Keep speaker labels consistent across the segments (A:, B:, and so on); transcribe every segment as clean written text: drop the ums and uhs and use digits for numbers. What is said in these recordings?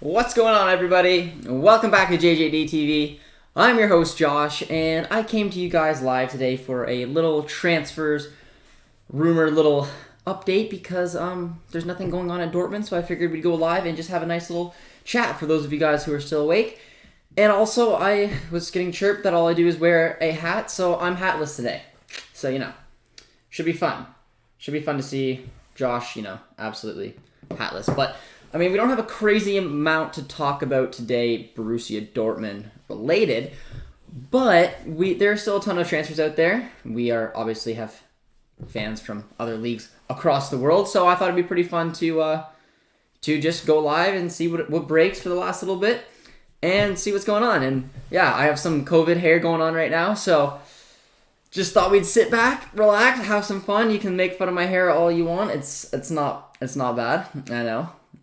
A: What's going on, everybody? Welcome back to JJD TV. I'm your host, Josh, and I came to you guys live today for a little transfers rumor little update because there's nothing going on at Dortmund, so I figured we'd go live and just have a nice little chat for those of you guys who are still awake. And also, I was getting chirped that all I do is wear a hat, so I'm hatless today. So, should be fun. Should be fun to see Josh, absolutely hatless. But I mean, we don't have a crazy amount to talk about today, Borussia Dortmund related, but there are still a ton of transfers out there. We obviously have fans from other leagues across the world, so I thought it'd be pretty fun to just go live and see what breaks for the last little bit and see what's going on. And yeah, I have some COVID hair going on right now, so just thought we'd sit back, relax, have some fun. You can make fun of my hair all you want. It's not bad.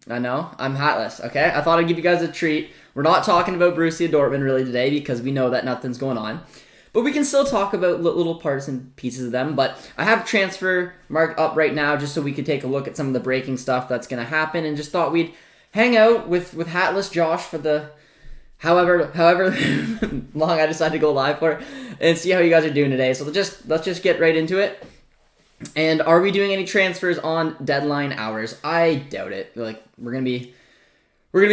A: I know. I'm hatless, okay? I thought I'd give you guys a treat. We're not talking about Borussia Dortmund really today because we know that nothing's going on. But we can still talk about little parts and pieces of them. But I have transfer marked up right now just so we could take a look at some of the breaking stuff that's going to happen. And just thought we'd hang out with hatless Josh for the however long I decide to go live for and see how you guys are doing today. So let's just get right into it. And are we doing any transfers on deadline hours? I doubt it. We're gonna be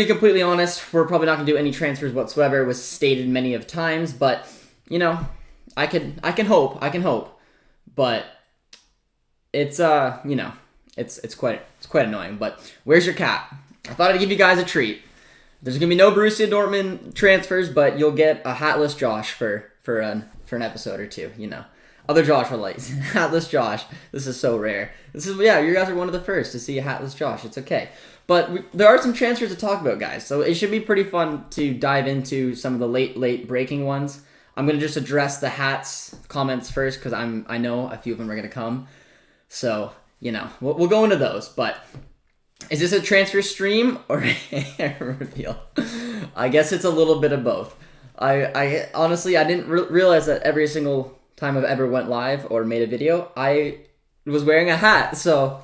A: completely honest. We're probably not gonna do any transfers whatsoever. It was stated many of times, but I can hope. But it's it's quite annoying. But where's your cap? I thought I'd give you guys a treat. There's gonna be no Borussia Dortmund transfers, but you'll get a hatless Josh for an episode or two. Other Josh relates. Hatless Josh. This is so rare. You guys are one of the first to see a hatless Josh. It's okay. But there are some transfers to talk about, guys. So it should be pretty fun to dive into some of the late breaking ones. I'm going to just address the hats comments first because I know a few of them are going to come. So, we'll go into those. But is this a transfer stream or a reveal? I guess it's a little bit of both. I honestly, I didn't realize that every single time I've ever went live or made a video, I was wearing a hat. So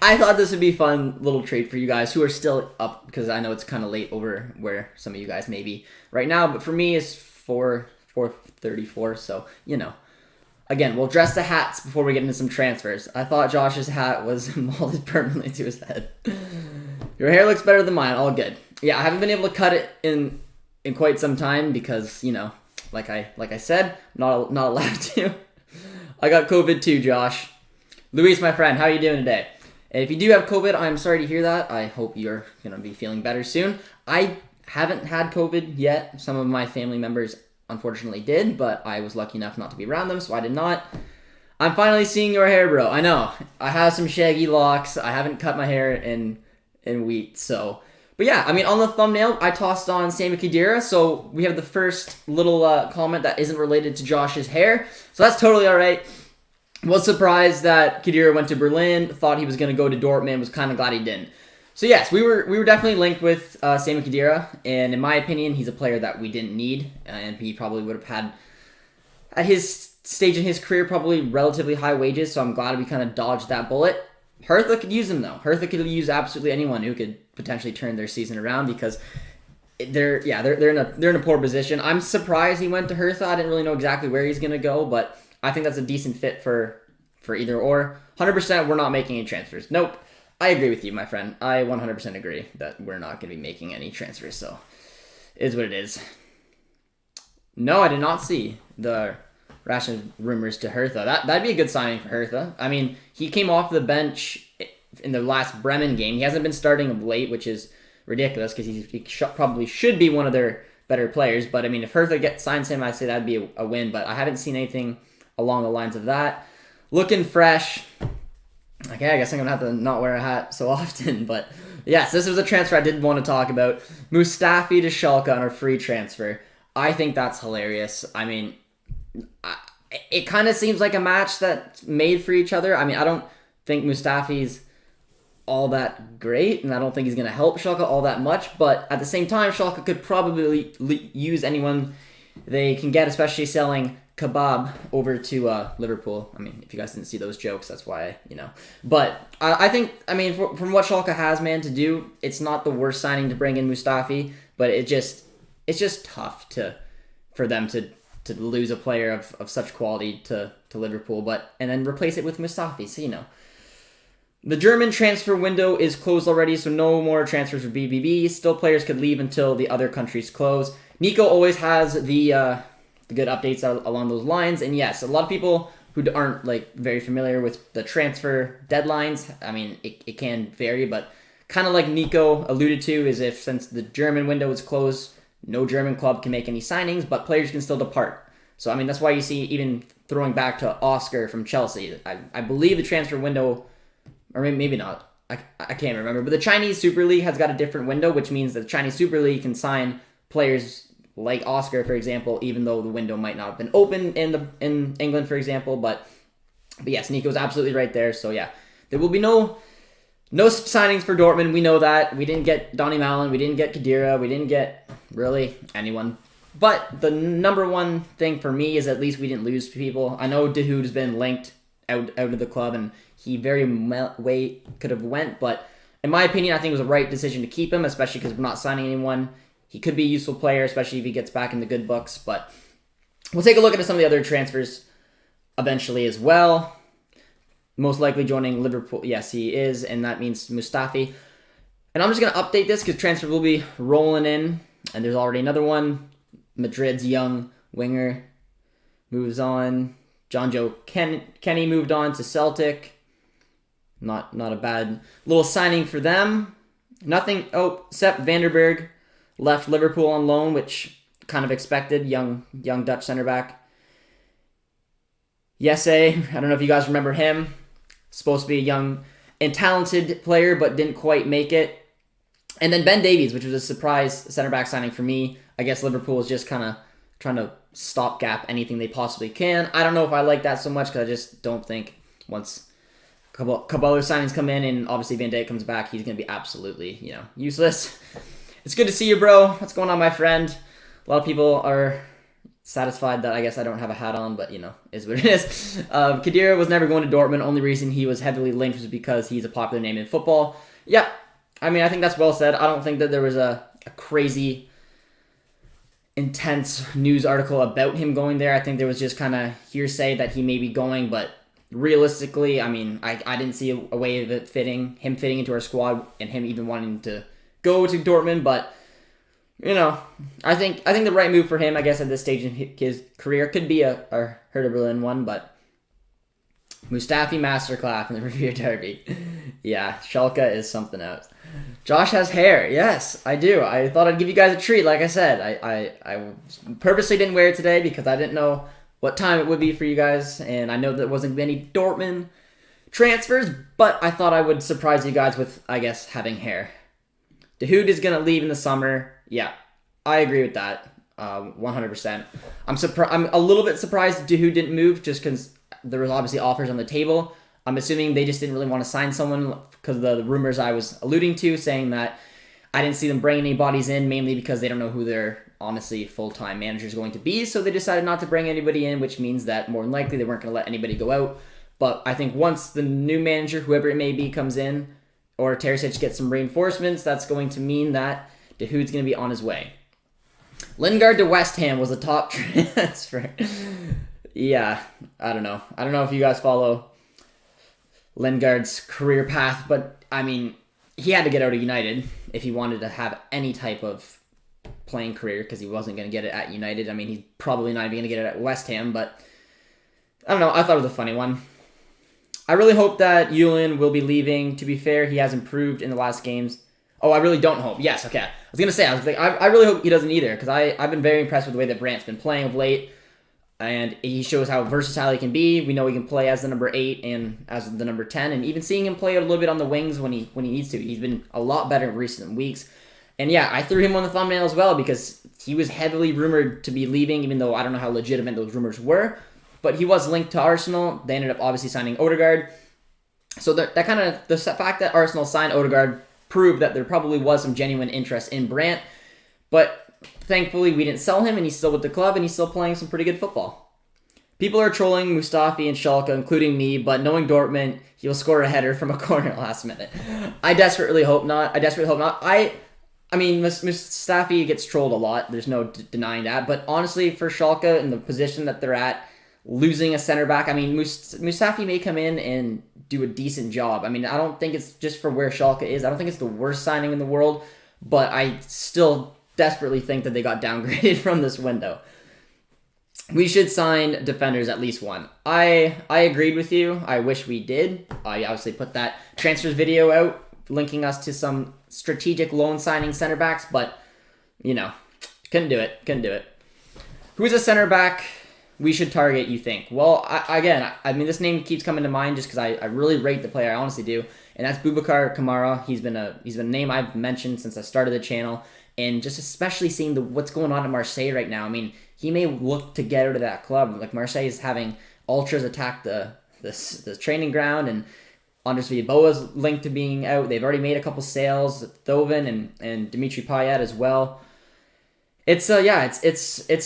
A: I thought this would be a fun little treat for you guys who are still up because I know it's kind of late over where some of you guys may be right now. But for me, it's 4:34. So, again, we'll dress the hats before we get into some transfers. I thought Josh's hat was molded permanently to his head. Your hair looks better than mine. All good. Yeah, I haven't been able to cut it in quite some time because, like I said, not allowed to. I got COVID too, Josh. Luis, my friend, how are you doing today? And if you do have COVID, I'm sorry to hear that. I hope you're going to be feeling better soon. I haven't had COVID yet. Some of my family members unfortunately did, but I was lucky enough not to be around them, so I did not. I'm finally seeing your hair, bro. I know. I have some shaggy locks. I haven't cut my hair in weeks, so... But yeah, I mean, on the thumbnail, I tossed on Sami Khedira, so we have the first little comment that isn't related to Josh's hair, so that's totally alright. Was surprised that Khedira went to Berlin, thought he was going to go to Dortmund, was kind of glad he didn't. So yes, we were definitely linked with Sami Khedira, and in my opinion, he's a player that we didn't need, and he probably would have had, at his stage in his career, probably relatively high wages, so I'm glad we kind of dodged that bullet. Hertha could use him, though. Hertha could use absolutely anyone who could potentially turn their season around because they're in a poor position. I'm surprised he went to Hertha. I didn't really know exactly where he's gonna go, but I think that's a decent fit for either or. 100% we're not making any transfers. Nope. I agree with you, my friend. I 100% agree that we're not gonna be making any transfers. So it is what it is. No, I did not see the ration rumors to Hertha. That'd be a good signing for Hertha. I mean, he came off the bench in the last Bremen game. He hasn't been starting of late, which is ridiculous because he probably should be one of their better players. But I mean, if Hertha signs him, I'd say that'd be a win. But I haven't seen anything along the lines of that. Looking fresh. Okay, I guess I'm gonna have to not wear a hat so often. But yes, this was a transfer I did want to talk about. Mustafi to Schalke on a free transfer. I think that's hilarious. I mean, it kind of seems like a match that's made for each other. I mean, I don't think Mustafi's all that great, and I don't think he's going to help Schalke all that much, but at the same time, Schalke could probably use anyone they can get, especially selling kebab over to Liverpool. I mean, if you guys didn't see those jokes, that's why, But I think, from what Schalke has, man, to do, it's not the worst signing to bring in Mustafi, but it's just tough for them to lose a player of such quality to Liverpool, and then replace it with Mustafi. So, the German transfer window is closed already, so no more transfers for BBB. Still, players could leave until the other countries close. Nico always has the good updates along those lines. And yes, a lot of people who aren't very familiar with the transfer deadlines, it can vary, but kind of like Nico alluded to, is if since the German window is closed, no German club can make any signings, but players can still depart. So, that's why you see even throwing back to Oscar from Chelsea. I believe the transfer window, or maybe not, I can't remember, but the Chinese Super League has got a different window, which means that the Chinese Super League can sign players like Oscar, for example, even though the window might not have been open in England, for example. But yes, Nico's absolutely right there. So yeah, there will be no signings for Dortmund. We know that. We didn't get Donny Malen. We didn't get Khedira. We didn't get really anyone. But the number one thing for me is at least we didn't lose people. I know Dahoud's been linked out of the club, and he very way could have went. But in my opinion, I think it was the right decision to keep him, especially because we're not signing anyone. He could be a useful player, especially if he gets back in the good books. But we'll take a look at some of the other transfers eventually as well. Most likely joining Liverpool. Yes, he is, and that means Mustafi. And I'm just going to update this because transfer will be rolling in. And there's already another one. Madrid's young winger moves on. John Joe Kenny moved on to Celtic. Not a bad little signing for them. Nothing. Oh, Sepp Vanderberg left Liverpool on loan, which kind of expected. Young Dutch center back. Yese, I don't know if you guys remember him. Supposed to be a young and talented player, but didn't quite make it. And then Ben Davies, which was a surprise center back signing for me. I guess Liverpool is just kind of trying to stopgap anything they possibly can. I don't know if I like that so much because I just don't think once a couple other signings come in and obviously Van Dijk comes back, he's going to be absolutely, useless. It's good to see you, bro. What's going on, my friend? A lot of people are satisfied that I guess I don't have a hat on, but, is what it is. Khedira was never going to Dortmund. Only reason he was heavily linked was because he's a popular name in football. Yeah, I think that's well said. I don't think that there was a crazy intense news article about him going there. I think there was just kind of hearsay that he may be going, but realistically, I didn't see a way of it fitting into our squad and him even wanting to go to Dortmund, but I think the right move for him, I guess, at this stage in his career could be a Hertha Berlin one, but Mustafi masterclass in the Revere Derby. Yeah, Schalke is something else. Josh has hair. Yes, I do. I thought I'd give you guys a treat. Like I said, I purposely didn't wear it today because I didn't know what time it would be for you guys, and I know there wasn't any Dortmund transfers, but I thought I would surprise you guys with, I guess, having hair. Dahoud is going to leave in the summer. Yeah, I agree with that. 100%. I'm a little bit surprised Dahoud didn't move just because there was obviously offers on the table. I'm assuming they just didn't really want to sign someone because of the rumors I was alluding to, saying that I didn't see them bringing any bodies in, mainly because they don't know who their, honestly, full-time manager is going to be. So they decided not to bring anybody in, which means that more than likely they weren't going to let anybody go out. But I think once the new manager, whoever it may be, comes in, or Terzic gets some reinforcements, that's going to mean that Dahoud's going to be on his way. Lingard to West Ham was a top transfer. Yeah, I don't know. I don't know if you guys follow Lingard's career path, but he had to get out of United if he wanted to have any type of playing career because he wasn't going to get it at United. He's probably not even going to get it at West Ham, but I don't know. I thought it was a funny one. I really hope that Julian will be leaving. To be fair, he has improved in the last games. Oh, I really don't hope. Yes, okay. I was going to say, I really hope he doesn't either because I've been very impressed with the way that Brandt's been playing of late. And he shows how versatile he can be. We know he can play as the number 8 and as the number 10. And even seeing him play a little bit on the wings when he needs to. He's been a lot better in recent weeks. And yeah, I threw him on the thumbnail as well because he was heavily rumored to be leaving, even though I don't know how legitimate those rumors were. But he was linked to Arsenal. They ended up obviously signing Odegaard. So that kind of, the fact that Arsenal signed Odegaard proved that there probably was some genuine interest in Brandt. But thankfully, we didn't sell him, and he's still with the club, and he's still playing some pretty good football. People are trolling Mustafi and Schalke, including me, but knowing Dortmund, he'll score a header from a corner last minute. I desperately hope not. I mean, Mustafi gets trolled a lot. There's no denying that. But honestly, for Schalke in the position that they're at, losing a center back, I mean, Mustafi may come in and do a decent job. I mean, I don't think it's just for where Schalke is. I don't think it's the worst signing in the world, but I still desperately think that they got downgraded from this window. We should sign defenders, at least one. I agreed with you. I wish we did. I obviously put that transfers video out, linking us to some strategic loan signing center backs, but, you know, couldn't do it. Who's a center back we should target, you think? Well, I mean, this name keeps coming to mind just because I really rate the player. I honestly do. And that's Boubacar Kamara. He's been a name I've mentioned since I started the channel. And just especially seeing what's going on at Marseille right now. I mean, he may look to get out of that club. Like, Marseille is having ultras attack the training ground, and Andres Villalboa's linked to being out. They've already made a couple sales, Thauvin and Dimitri Payet as well. It's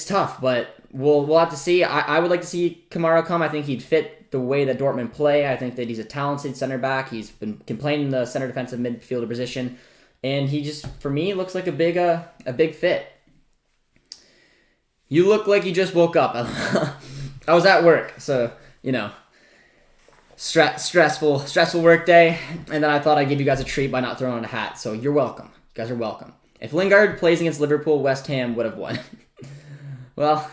A: tough, but we'll have to see. I would like to see Kamara come. I think he'd fit the way that Dortmund play. I think that he's a talented center back. He's been playing in the center defensive midfielder position, and he just, for me, looks like a big fit. You look like you just woke up. I was at work, so, you know, stressful work day, and then I thought I'd give you guys a treat by not throwing on a hat, so you're welcome. You guys are welcome. If Lingard plays against Liverpool, West Ham would have won. Well,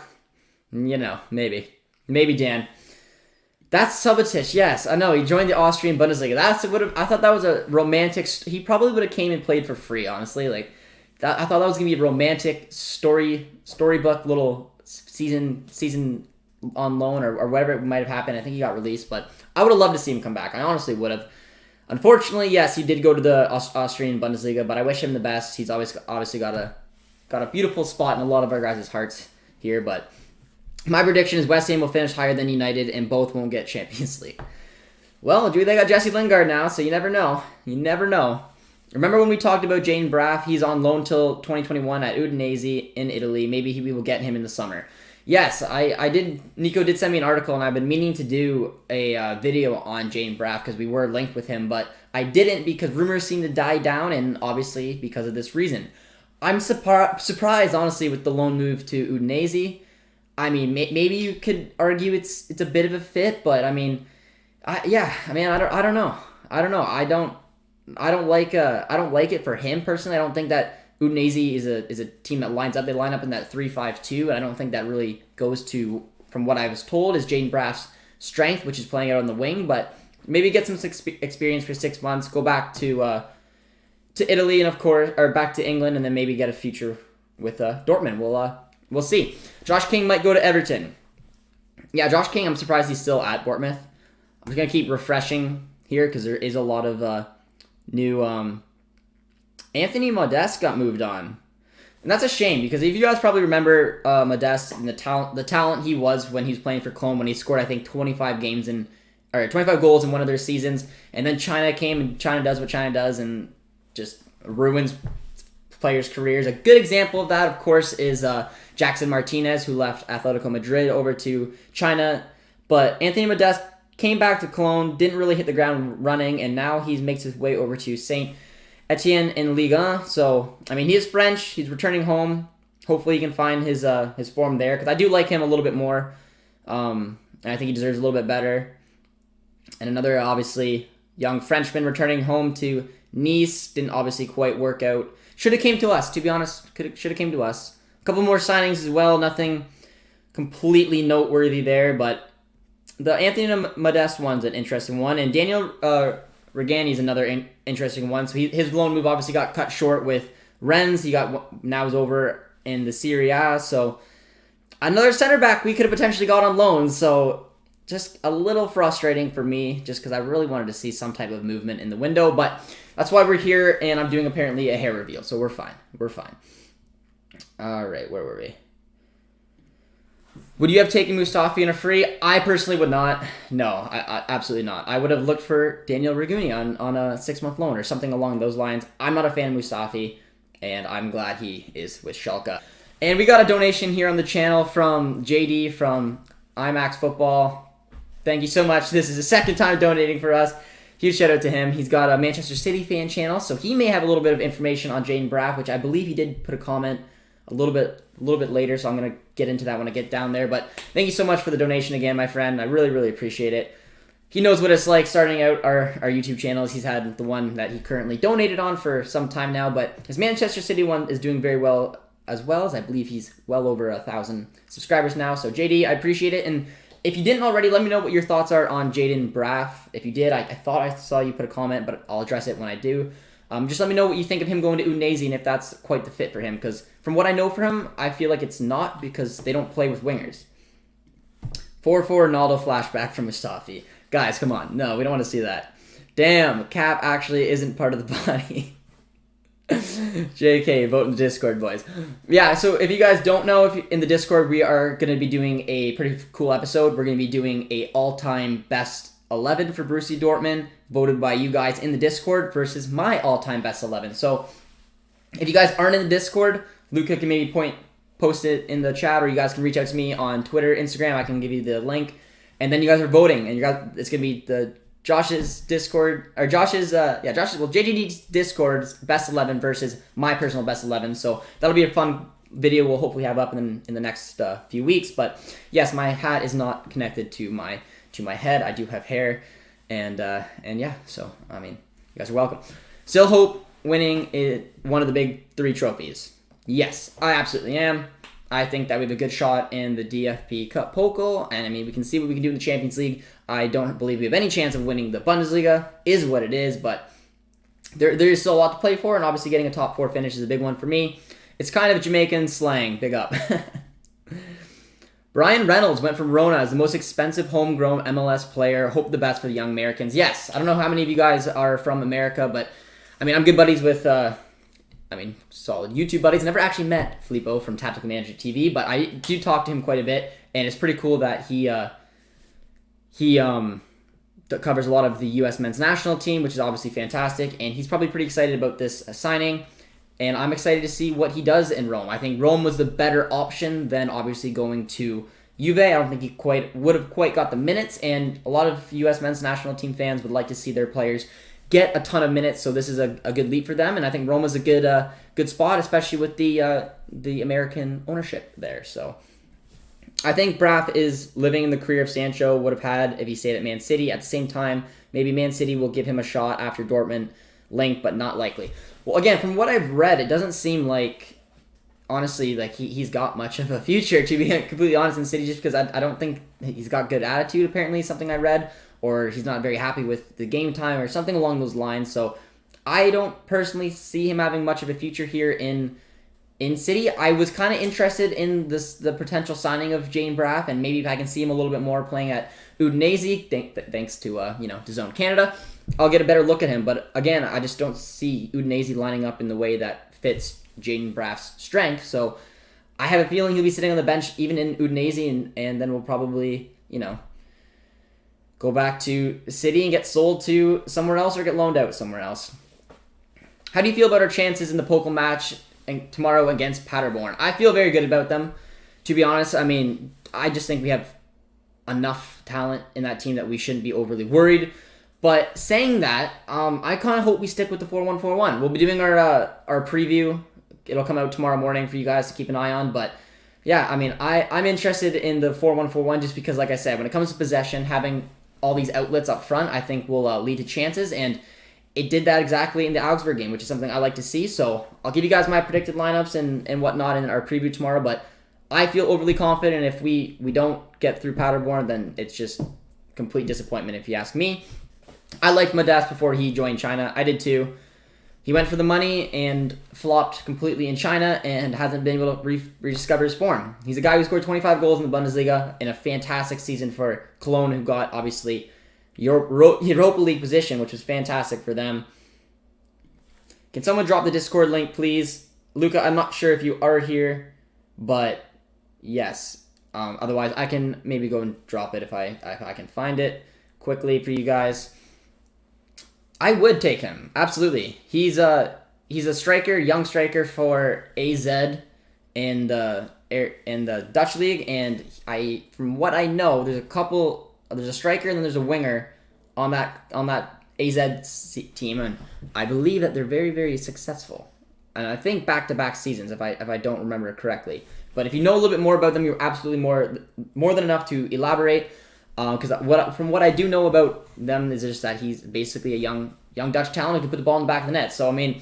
A: you know, maybe. Maybe, Dan. That's Subotic, yes. I know, he joined the Austrian Bundesliga. I thought that was a romantic... He probably would have came and played for free, honestly. Like, I thought that was going to be a romantic storybook little season on loan or whatever it might have happened. I think he got released, but I would have loved to see him come back. I honestly would have. Unfortunately, yes, he did go to the Austrian Bundesliga, but I wish him the best. He's obviously got a beautiful spot in a lot of our guys' hearts here, but my prediction is West Ham will finish higher than United, and both won't get Champions League. Well, they got Jesse Lingard now, so you never know. You never know. Remember when we talked about Jane Braff? He's on loan till 2021 at Udinese in Italy. Maybe we will get him in the summer. Yes, I did. Nico did send me an article, and I've been meaning to do a video on Jane Braff because we were linked with him, but I didn't because rumors seem to die down, and obviously because of this reason. I'm surprised, honestly, with the loan move to Udinese. I mean, maybe you could argue it's a bit of a fit, but I mean, I don't know. I don't like it for him personally. I don't think that Udinese is a team that lines up. They line up in that 3-5-2, and I don't think that really goes to, from what I was told, is Jane Braff's strength, which is playing out on the wing. But maybe get some experience for 6 months, go back to Italy, and of course, or back to England, and then maybe get a future with Dortmund. We'll see. Josh King might go to Everton. Yeah, Josh King. I'm surprised he's still at Bournemouth. I'm just gonna keep refreshing here because there is a lot of new. Anthony Modeste got moved on, and that's a shame because if you guys probably remember Modeste and the talent he was when he was playing for Cologne, when he scored I think 25 goals in one of their seasons, and then China came and China does what China does and just ruins players' careers. A good example of that, of course, is Jackson Martinez, who left Atletico Madrid over to China, but Anthony Modeste came back to Cologne, didn't really hit the ground running, and now he makes his way over to Saint Etienne in Ligue 1. So, I mean, he is French. He's returning home. Hopefully he can find his form there, because I do like him a little bit more, and I think he deserves a little bit better. And another, obviously, young Frenchman returning home to Nice. Didn't obviously quite work out. Should have came to us, to be honest. Should have came to us. A couple more signings as well. Nothing completely noteworthy there, but the Anthony Modeste one's an interesting one. And Daniel Regani is another interesting one. So his loan move obviously got cut short with Rennes. Now is over in the Serie A. So another center back we could have potentially got on loan. So just a little frustrating for me, just because I really wanted to see some type of movement in the window. But that's why we're here, and I'm doing apparently a hair reveal. So we're fine. We're fine. All right, where were we? Would you have taken Mustafi in a free? I personally would not. No, I absolutely not. I would have looked for Daniel Reguni on a 6-month loan or something along those lines. I'm not a fan of Mustafi, and I'm glad he is with Schalke. And we got a donation here on the channel from JD from IMAX Football. Thank you so much. This is the second time donating for us. Huge shout out to him. He's got a Manchester City fan channel, so he may have a little bit of information on Jayden Braff, which I believe he did put a comment a little bit later, so I'm going to get into that when I get down there. But thank you so much for the donation again, my friend. I really, really appreciate it. He knows what it's like starting out our YouTube channels. He's had the one that he currently donated on for some time now, but his Manchester City one is doing very well as I believe he's well over 1,000 subscribers now. So JD, I appreciate it. And if you didn't already, let me know what your thoughts are on Jayden Braff. If you did, I thought I saw you put a comment, but I'll address it when I do. Just let me know what you think of him going to Udinese and if that's quite the fit for him. Because from what I know for him, I feel like it's not because they don't play with wingers. 4-4 Ronaldo flashback from Mustafi. Guys, come on. No, we don't want to see that. Damn, Cap actually isn't part of the body. JK, vote in the Discord, boys. Yeah, so if you guys don't know, in the Discord, we are going to be doing a pretty cool episode. We're going to be doing a all-time best 11 for Borussia Dortmund, voted by you guys in the Discord versus my all-time best 11. So if you guys aren't in the Discord, Luca can maybe post it in the chat, or you guys can reach out to me on Twitter, Instagram. I can give you the link. And then you guys are voting, and it's going to be the Josh's Discord, or JJD's Discord's best 11 versus my personal best 11. So that'll be a fun video we'll hopefully have up in the next few weeks. But yes, my hat is not connected to my head. I do have hair, and yeah. So I mean, you guys are welcome. Still hope winning one of the big 3 trophies. Yes, I absolutely am. I think that we have a good shot in the DFB Cup Pokal, and I mean, we can see what we can do in the Champions League. I don't believe we have any chance of winning the Bundesliga, is what it is, but there is still a lot to play for, and obviously getting a top 4 finish is a big one for me. It's kind of Jamaican slang, big up. Brian Reynolds went from Rona as the most expensive homegrown MLS player. Hope the best for the young Americans. Yes, I don't know how many of you guys are from America, but I mean, I'm good buddies with solid YouTube buddies. I never actually met Filippo from Tactical Manager TV, but I do talk to him quite a bit, and it's pretty cool that he covers a lot of the U.S. men's national team, which is obviously fantastic, and he's probably pretty excited about this signing, and I'm excited to see what he does in Rome. I think Rome was the better option than obviously going to Juve. I don't think he would have quite got the minutes, and a lot of U.S. men's national team fans would like to see their players get a ton of minutes, so this is a good leap for them, and I think Roma's a good spot, especially with the American ownership there. So I think Braff is living in the career of Sancho would have had if he stayed at Man City. At the same time, maybe Man City will give him a shot after Dortmund link, but not likely. Well, again, from what I've read, it doesn't seem like, honestly, like he's got much of a future, to be completely honest, in City, just because I don't think he's got good attitude, apparently, something I read, or he's not very happy with the game time or something along those lines. So I don't personally see him having much of a future here in City. I was kind of interested in the potential signing of Jayden Braff, and maybe if I can see him a little bit more playing at Udinese, thanks to DAZN Canada, I'll get a better look at him. But again, I just don't see Udinese lining up in the way that fits Jayden Braff's strength. So I have a feeling he'll be sitting on the bench even in Udinese, and then we'll probably go back to City and get sold to somewhere else or get loaned out somewhere else. How do you feel about our chances in the Pokal match tomorrow against Paderborn? I feel very good about them, to be honest. I mean, I just think we have enough talent in that team that we shouldn't be overly worried. But saying that, I kind of hope we stick with the 4-1-4-1. We'll be doing our preview. It'll come out tomorrow morning for you guys to keep an eye on. But yeah, I mean, I'm interested in the 4-1-4-1 just because, like I said, when it comes to possession, having all these outlets up front, I think will lead to chances, and it did that exactly in the Augsburg game, which is something I like to see. So I'll give you guys my predicted lineups and whatnot in our preview tomorrow, but I feel overly confident. If we don't get through Paderborn, then it's just complete disappointment if you ask me. I liked Modeste before he joined China. I did too. He went for the money and flopped completely in China and hasn't been able to rediscover his form. He's a guy who scored 25 goals in the Bundesliga in a fantastic season for Cologne, who got, obviously, Europa League position, which was fantastic for them. Can someone drop the Discord link, please? Luca, I'm not sure if you are here, but yes. Otherwise, I can maybe go and drop it if I can find it quickly for you guys. I would take him, absolutely. He's a striker, young striker for AZ in the in the Dutch league, and from what I know, there's a striker and then there's a winger on that AZ team, and I believe that they're very, very successful. And I think back-to-back seasons, if I don't remember correctly. But if you know a little bit more about them, you're absolutely more than enough to elaborate. Because from what I do know about them is just that he's basically a young Dutch talent who can put the ball in the back of the net. So I mean,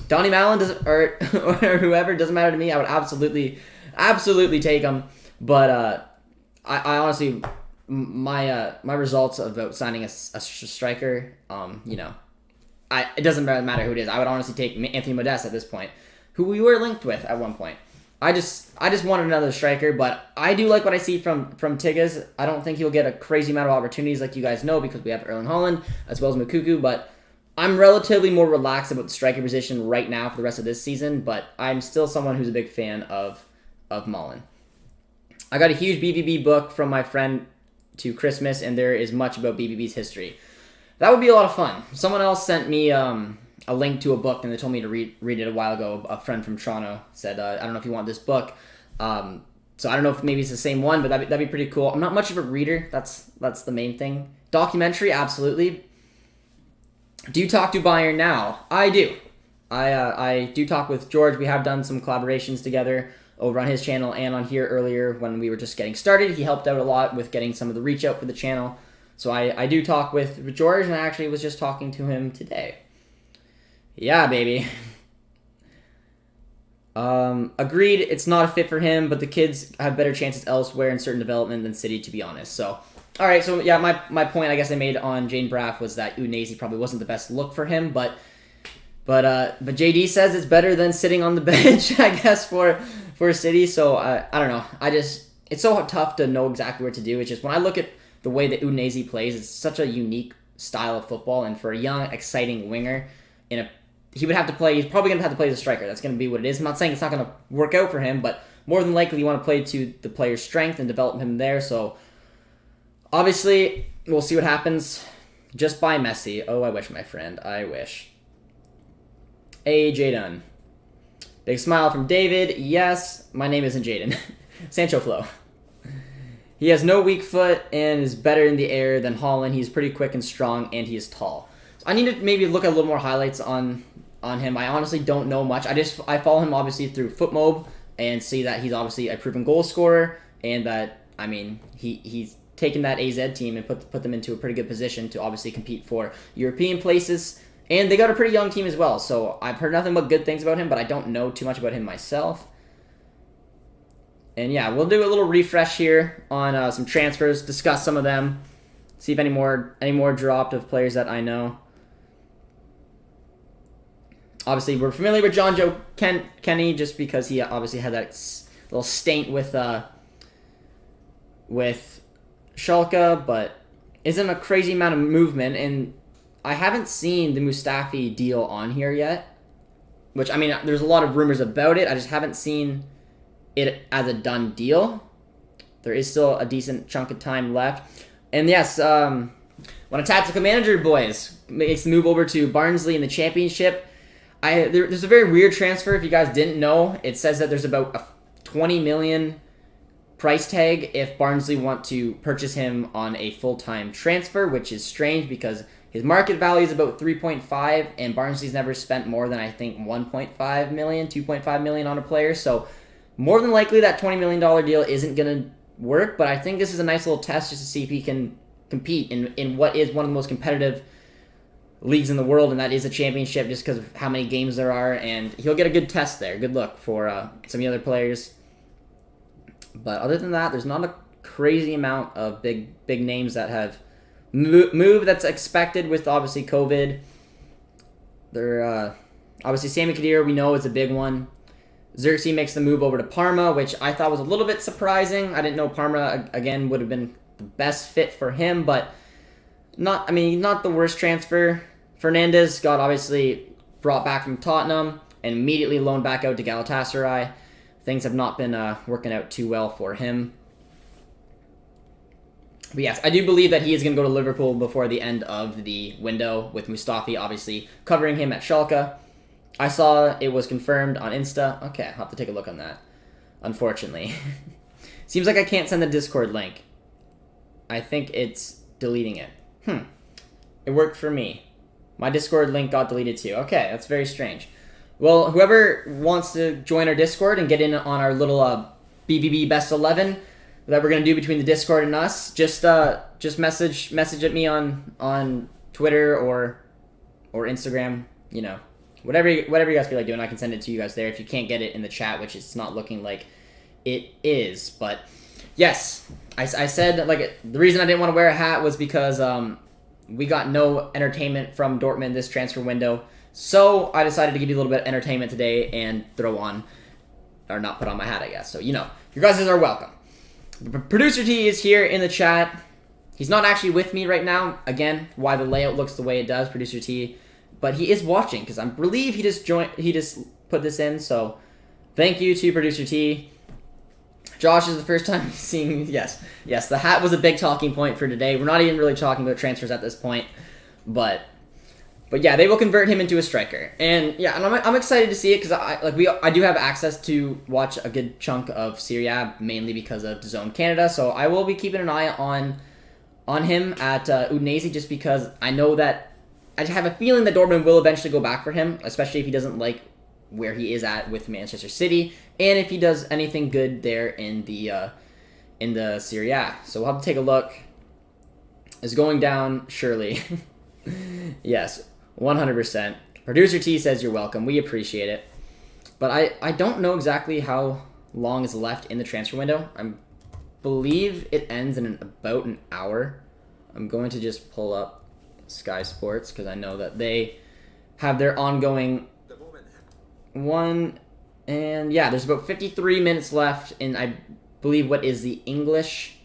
A: Donny Malen or whoever, doesn't matter to me. I would absolutely take him. But I honestly, my results about signing a striker, it doesn't matter who it is. I would honestly take Anthony Modeste at this point, who we were linked with at one point. I just wanted another striker, but I do like what I see from Tigges. I don't think he'll get a crazy amount of opportunities, like you guys know, because we have Erling Haaland as well as Mukuku, but I'm relatively more relaxed about the striker position right now for the rest of this season, but I'm still someone who's a big fan of Malen. I got a huge BBB book from my friend to Christmas, and there is much about BBB's history. That would be a lot of fun. Someone else sent me a link to a book, and they told me to read it a while ago. A friend from Toronto said, I don't know if you want this book. So I don't know if maybe it's the same one, but that'd be pretty cool. I'm not much of a reader. That's the main thing. Documentary, absolutely. Do you talk to Bayern now? I do. I do talk with George. We have done some collaborations together over on his channel and on here earlier when we were just getting started. He helped out a lot with getting some of the reach out for the channel. So I do talk with George, and I actually was just talking to him today. Yeah, baby. Agreed, it's not a fit for him, but the kids have better chances elsewhere in certain development than City, to be honest. So, all right, so yeah, my point I guess I made on Jane Braff was that Udinese probably wasn't the best look for him, but JD says it's better than sitting on the bench, I guess, for City. So I don't know. It's so tough to know exactly what to do. It's just when I look at the way that Udinese plays, it's such a unique style of football, and for a young, exciting winger, he's probably going to have to play as a striker. That's going to be what it is. I'm not saying it's not going to work out for him, but more than likely you want to play to the player's strength and develop him there. So obviously, we'll see what happens. Just buy Messi. Oh, I wish, my friend. I wish. Hey, Jaden. Big smile from David. Yes, my name isn't Jaden. Sancho Flo. He has no weak foot and is better in the air than Haaland. He's pretty quick and strong, and he is tall. So I need to maybe look at a little more highlights on him. I honestly don't know much. I follow him obviously through FootMob and see that he's obviously a proven goal scorer, and that he's taken that AZ team and put them into a pretty good position to obviously compete for European places. And they got a pretty young team as well. So I've heard nothing but good things about him, but I don't know too much about him myself. And yeah, we'll do a little refresh here on some transfers, discuss some of them, see if any more dropped of players that I know. Obviously, we're familiar with John Joe Kenny just because he obviously had that little stint with Schalke, but isn't a crazy amount of movement. And I haven't seen the Mustafi deal on here yet, which, I mean, there's a lot of rumors about it. I just haven't seen it as a done deal. There is still a decent chunk of time left. And yes, when a tactical manager, boys, makes the move over to Barnsley in the Championship, there's a very weird transfer. If you guys didn't know, it says that there's about a 20 million price tag if Barnsley want to purchase him on a full-time transfer, which is strange because his market value is about 3.5, and Barnsley's never spent more than, I think, 1.5 million, 2.5 million on a player. So more than likely that $20 million deal isn't going to work, but I think this is a nice little test just to see if he can compete in what is one of the most competitive leagues in the world, and that is a championship just because of how many games there are, and he'll get a good test there. Good luck for some of the other players. But other than that, there's not a crazy amount of big names that have moved that's expected with obviously COVID. They're obviously Sami Khedira, we know, is a big one. Xerxes makes the move over to Parma, which I thought was a little bit surprising. I didn't know Parma, again, would have been the best fit for him, but not the worst transfer. Fernandes got obviously brought back from Tottenham and immediately loaned back out to Galatasaray. Things have not been working out too well for him. But yes, I do believe that he is going to go to Liverpool before the end of the window, with Mustafi obviously covering him at Schalke. I saw it was confirmed on Insta. Okay, I'll have to take a look on that. unfortunately. Seems like I can't send the Discord link. I think it's deleting it. It worked for me. My Discord link got deleted too. Okay, that's very strange. Well, whoever wants to join our Discord and get in on our little BBB Best 11 that we're gonna do between the Discord and us, just message at me on Twitter or Instagram. You know, whatever you guys feel like doing, I can send it to you guys there. If you can't get it in the chat, which it's not looking like it is, but yes, I said like the reason I didn't want to wear a hat was because we got no entertainment from Dortmund this transfer window. So I decided to give you a little bit of entertainment today and throw on, or not put on my hat, I guess. So, you know, you guys are welcome. Producer T is here in the chat. He's not actually with me right now. Again, why the layout looks the way it does, Producer T. But he is watching, because I believe he just put this in. So, thank you to Producer T. Josh is the first time seeing, yes, the hat was a big talking point for today. We're not even really talking about transfers at this point, but yeah, they will convert him into a striker, and yeah, and I'm excited to see it because I do have access to watch a good chunk of Serie A, mainly because of DAZN Canada. So I will be keeping an eye on him at Udinese, just because I know that I have a feeling that Dortmund will eventually go back for him, especially if he doesn't like where he is at with Manchester City, and if he does anything good there in the Serie A. So we'll have to take a look. Is going down surely. Yes, 100%. Producer T says you're welcome. We appreciate it. But I don't know exactly how long is left in the transfer window. I believe it ends in about an hour. I'm going to just pull up Sky Sports because I know that they have their ongoing one. And yeah, there's about 53 minutes left in, I believe, what is the English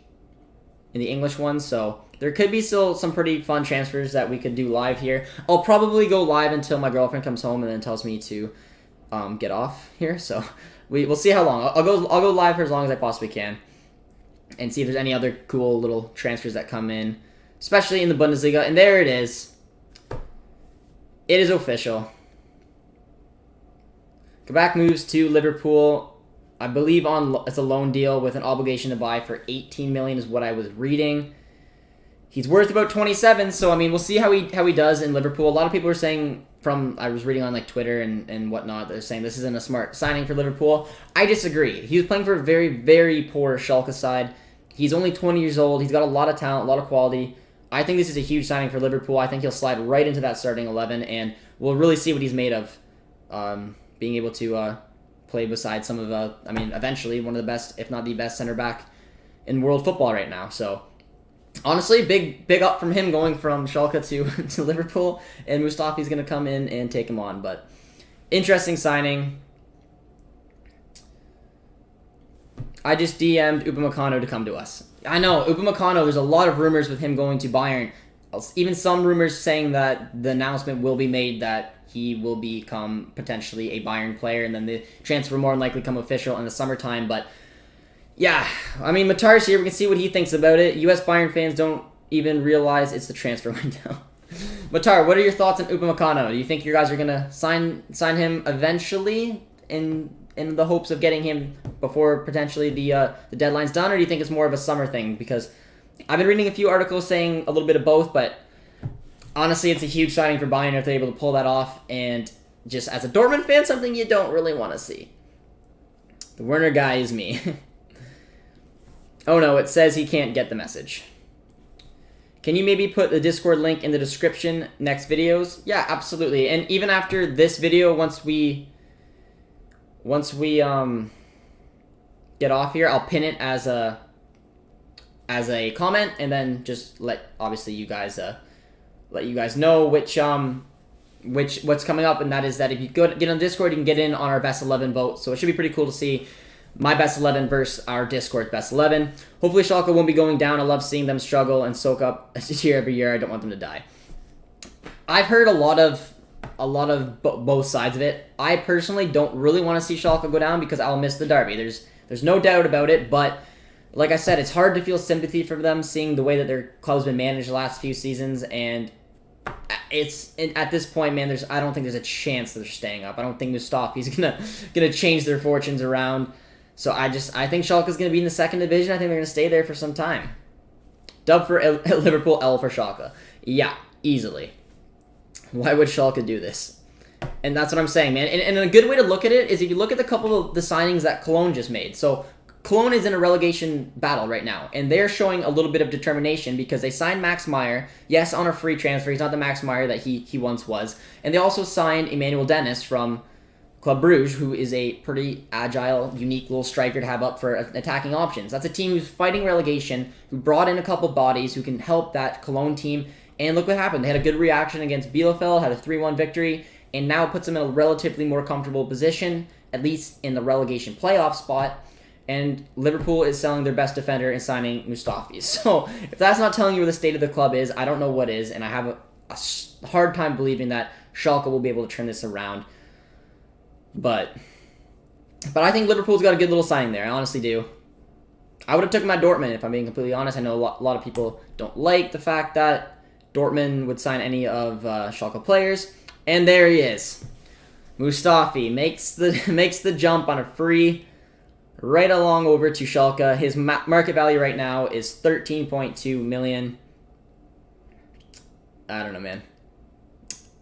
A: one. So there could be still some pretty fun transfers that we could do live here. I'll probably go live until my girlfriend comes home and then tells me to get off here. So we'll see how long. I'll go live for as long as I possibly can and see if there's any other cool little transfers that come in, especially in the Bundesliga. And there it is. It is official. Kabak moves to Liverpool. I believe it's a loan deal with an obligation to buy for 18 million is what I was reading. He's worth about 27, so I mean we'll see how he does in Liverpool. A lot of people are saying, I was reading on like Twitter and whatnot, they're saying this isn't a smart signing for Liverpool. I disagree. He was playing for a very, very poor Schalke side. He's only 20 years old. He's got a lot of talent, a lot of quality. I think this is a huge signing for Liverpool. I think he'll slide right into that starting 11, and we'll really see what he's made of. Being able to play beside some of, eventually one of the best, if not the best, center back in world football right now. So, honestly, big up from him going from Schalke to Liverpool, and Mustafi's going to come in and take him on. But interesting signing. I just DM'd Upamecano to come to us. I know, Upamecano, there's a lot of rumors with him going to Bayern. Even some rumors saying that the announcement will be made that he will become potentially a Bayern player, and then the transfer more than likely come official in the summertime. But yeah, I mean, Matar's here. We can see what he thinks about it. U.S. Bayern fans don't even realize it's the transfer window. Matar, what are your thoughts on Upamecano? Do you think you guys are gonna sign him eventually in the hopes of getting him before potentially the deadline's done, or do you think it's more of a summer thing? Because I've been reading a few articles saying a little bit of both, but honestly, it's a huge signing for Bayern if they're able to pull that off, and just as a Dortmund fan, something you don't really want to see. The Werner guy is me. Oh no, it says he can't get the message. Can you maybe put the Discord link in the description next videos? Yeah, absolutely. And even after this video, once we get off here, I'll pin it as a comment, and then just let you guys know what's coming up, and that is that if you get on Discord, you can get in on our best 11 vote. So it should be pretty cool to see my best 11 versus our Discord best 11. Hopefully Schalke won't be going down. I love seeing them struggle and soak up year every year. I don't want them to die. I've heard a lot of both sides of it. I personally don't really want to see Schalke go down because I'll miss the derby. There's no doubt about it, but like I said, it's hard to feel sympathy for them seeing the way that their club's been managed the last few seasons, and at this point, man, I don't think there's a chance that they're staying up. I don't think Mustafi's gonna change their fortunes around. So I think Schalke's going to be in the second division. I think they're going to stay there for some time. Dub for Liverpool, L for Schalke. Yeah, easily. Why would Schalke do this? And that's what I'm saying, man. And a good way to look at it is if you look at the couple of the signings that Cologne just made. So Cologne is in a relegation battle right now, and they're showing a little bit of determination because they signed Max Meyer, yes, on a free transfer. He's not the Max Meyer that he once was. And they also signed Emmanuel Dennis from Club Bruges, who is a pretty agile, unique little striker to have up for attacking options. That's a team who's fighting relegation, who brought in a couple bodies who can help that Cologne team. And look what happened. They had a good reaction against Bielefeld, had a 3-1 victory, and now puts them in a relatively more comfortable position, at least in the relegation playoff spot. And Liverpool is selling their best defender and signing Mustafi. So if that's not telling you where the state of the club is, I don't know what is. And I have a hard time believing that Schalke will be able to turn this around. But I think Liverpool's got a good little signing there. I honestly do. I would have took him at Dortmund, if I'm being completely honest. I know a lot of people don't like the fact that Dortmund would sign any of Schalke players. And there he is. Mustafi makes the jump on a free right along over to Schalke. His market value right now is 13.2 million. I don't know, man.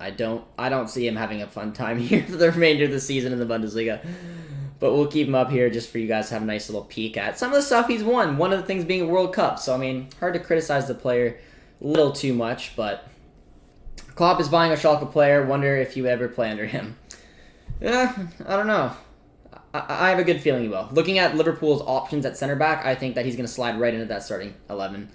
A: I don't see him having a fun time here for the remainder of the season in the Bundesliga. But we'll keep him up here just for you guys to have a nice little peek at some of the stuff he's won. One of the things being a World Cup. So, I mean, hard to criticize the player a little too much. But Klopp is buying a Schalke player. Wonder if you would ever play under him. I don't know. I have a good feeling he will. Looking at Liverpool's options at center back, I think that he's going to slide right into that starting 11.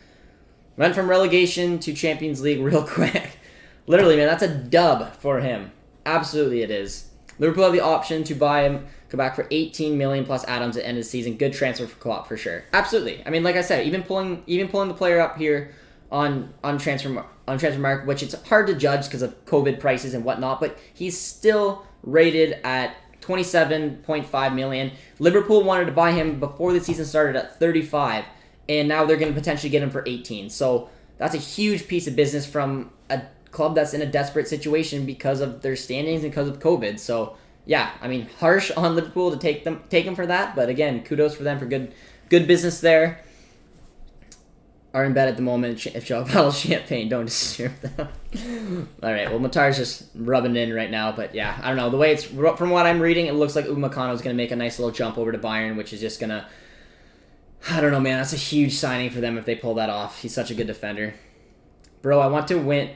A: Went from relegation to Champions League real quick. Literally, man, that's a dub for him. Absolutely it is. Liverpool have the option to buy him, go back for 18 million plus Adams at the end of the season. Good transfer for Klopp for sure. Absolutely. I mean, like I said, even pulling the player up here on transfer market, which it's hard to judge because of COVID prices and whatnot, but he's still rated at 27.5 million. Liverpool wanted to buy him before the season started at 35, and now they're going to potentially get him for 18. So that's a huge piece of business from a club that's in a desperate situation because of their standings and because of COVID. So yeah, I mean, harsh on Liverpool to take him for that, but again, kudos for them for good business there. Are in bed at the moment. If Schalke bottles champagne, don't disturb them. All right, well, Matar's just rubbing it in right now, but yeah, I don't know. The way it's from what I'm reading, it looks like Upamecano is going to make a nice little jump over to Bayern, which is just gonna. I don't know, man. That's a huge signing for them if they pull that off. He's such a good defender, bro. I want to win.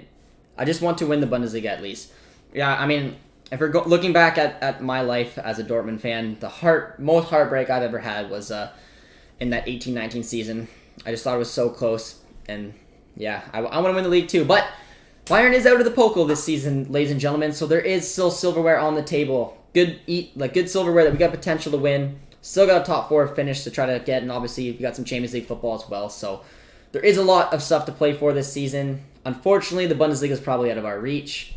A: I just want to win the Bundesliga at least. Yeah, I mean, if we're looking back at my life as a Dortmund fan, the most heartbreak I've ever had was in that 18-19 season. I just thought it was so close, and yeah, I want to win the league too. But Bayern is out of the Pokal this season, ladies and gentlemen, so there is still silverware on the table. Good silverware that we got potential to win. Still got a top 4 finish to try to get, and obviously we got some Champions League football as well. So there is a lot of stuff to play for this season. Unfortunately, the Bundesliga is probably out of our reach.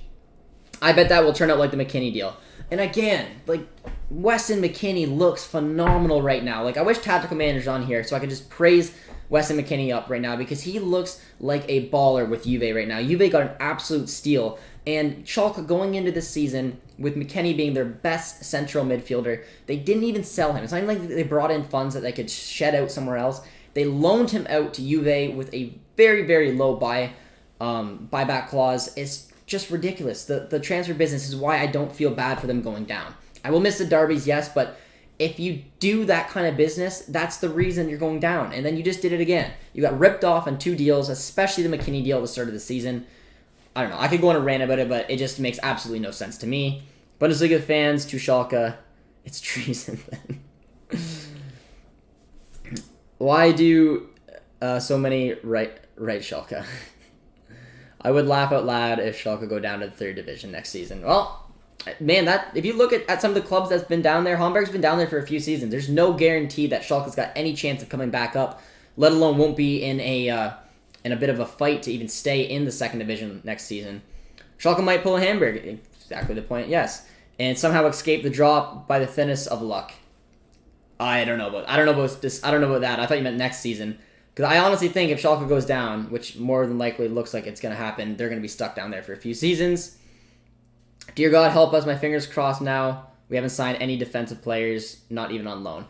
A: I bet that will turn out like the McKinney deal. And again, like, Weston McKinney looks phenomenal right now. Like, I wish Tactical Manager's on here so I could just praise Weston McKinney up right now because he looks like a baller with Juve right now. Juve got an absolute steal. And Schalke going into this season with McKinney being their best central midfielder, they didn't even sell him. It's not even like they brought in funds that they could shed out somewhere else. They loaned him out to Juve with a very, very low buyback clause. It's just ridiculous. The transfer business is why I don't feel bad for them going down. I will miss the derbies, yes, but if you do that kind of business, that's the reason you're going down. And then you just did it again. You got ripped off on 2 deals, especially the McKinney deal at the start of the season. I don't know. I could go on a rant about it, but it just makes absolutely no sense to me. Bundesliga fans to Schalke, it's treason then. Why do so many right Schalke? I would laugh out loud if Schalke go down to the 3rd division next season. Well, man, if you look at some of the clubs that's been down there, Hamburg's been down there for a few seasons. There's no guarantee that Schalke's got any chance of coming back up, let alone won't be in a bit of a fight to even stay in the 2nd division next season. Schalke might pull a Hamburg, exactly the point, yes, and somehow escape the drop by the thinnest of luck. I don't know about that. I thought you meant next season. Because I honestly think if Schalke goes down, which more than likely looks like it's going to happen, they're going to be stuck down there for a few seasons. Dear God, help us. My fingers crossed now. We haven't signed any defensive players, not even on loan.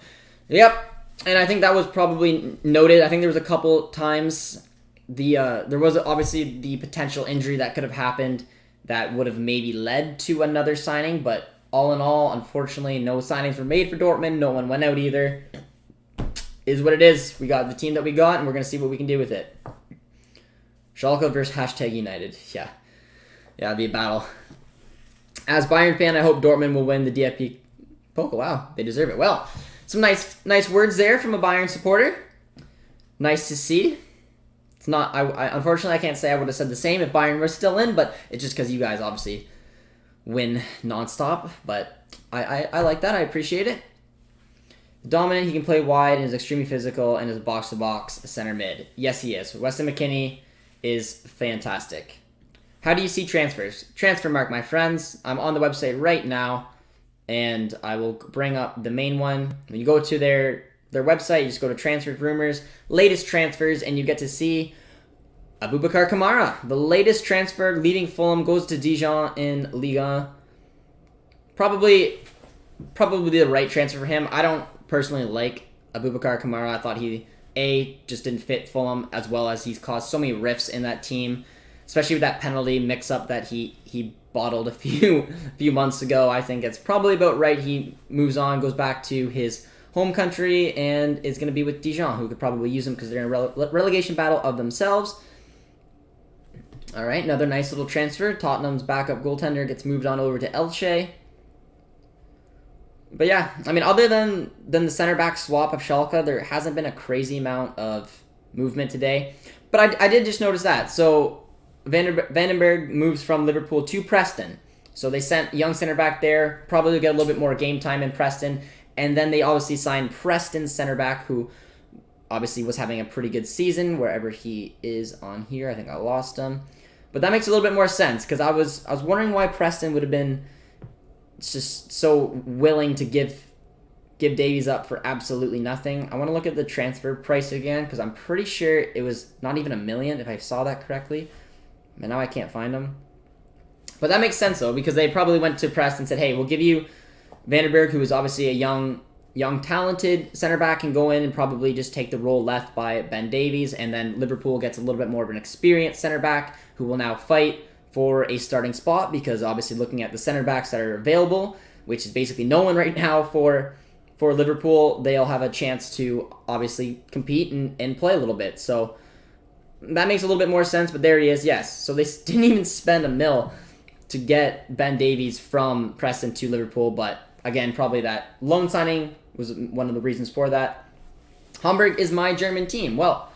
A: Yep. And I think that was probably noted. I think there was a couple times there was obviously the potential injury that could have happened that would have maybe led to another signing, but all in all, unfortunately, no signings were made for Dortmund. No one went out either. Is what it is. We got the team that we got, and we're going to see what we can do with it. Schalke versus #United. Yeah, it'll be a battle. As Bayern fan, I hope Dortmund will win the DFB Pokal. Wow, they deserve it. Well, some nice words there from a Bayern supporter. Nice to see. It's not. Unfortunately, I can't say I would have said the same if Bayern were still in, but it's just because you guys obviously win nonstop. But I like that. I appreciate it. Dominant, he can play wide and is extremely physical and is box-to-box center mid. Yes, he is. Weston McKennie is fantastic. How do you see transfers? Transfer mark, my friends. I'm on the website right now, and I will bring up the main one. When you go to their website, you just go to transfer rumors, latest transfers, and you get to see Aboubakar Kamara. The latest transfer leaving Fulham goes to Dijon in Liga. Probably the right transfer for him. I don't personally like Aboubakar Kamara. I thought he just didn't fit Fulham, as well as he's caused so many rifts in that team, especially with that penalty mix-up that he bottled a few months ago. I think it's probably about right. He moves on, goes back to his home country, and is going to be with Dijon, who could probably use him because they're in a relegation battle of themselves. All right, another nice little transfer. Tottenham's backup goaltender gets moved on over to Elche. But yeah, I mean, other than the center back swap of Schalke, there hasn't been a crazy amount of movement today. But I did just notice that. So Vandenberg moves from Liverpool to Preston. So they sent young center back there, probably get a little bit more game time in Preston. And then they obviously signed Preston's center back, who obviously was having a pretty good season wherever he is on here. I think I lost him. But that makes a little bit more sense, because I was wondering why Preston would have been just so willing to give Davies up for absolutely nothing. I want to look at the transfer price again, because I'm pretty sure it was not even $1 million, if I saw that correctly. And now I can't find them. But that makes sense, though, because they probably went to Preston and said, hey, we'll give you Vandenberg, who is obviously a young, talented center back, can go in and probably just take the role left by Ben Davies, and then Liverpool gets a little bit more of an experienced center back who will now fight for a starting spot, because obviously looking at the center backs that are available, which is basically no one right now for Liverpool, they'll have a chance to obviously compete and play a little bit. So that makes a little bit more sense, but there he is, yes. So they didn't even spend $1 million to get Ben Davies from Preston to Liverpool, but again, probably that loan signing was one of the reasons for that. Hamburg is my German team. Well,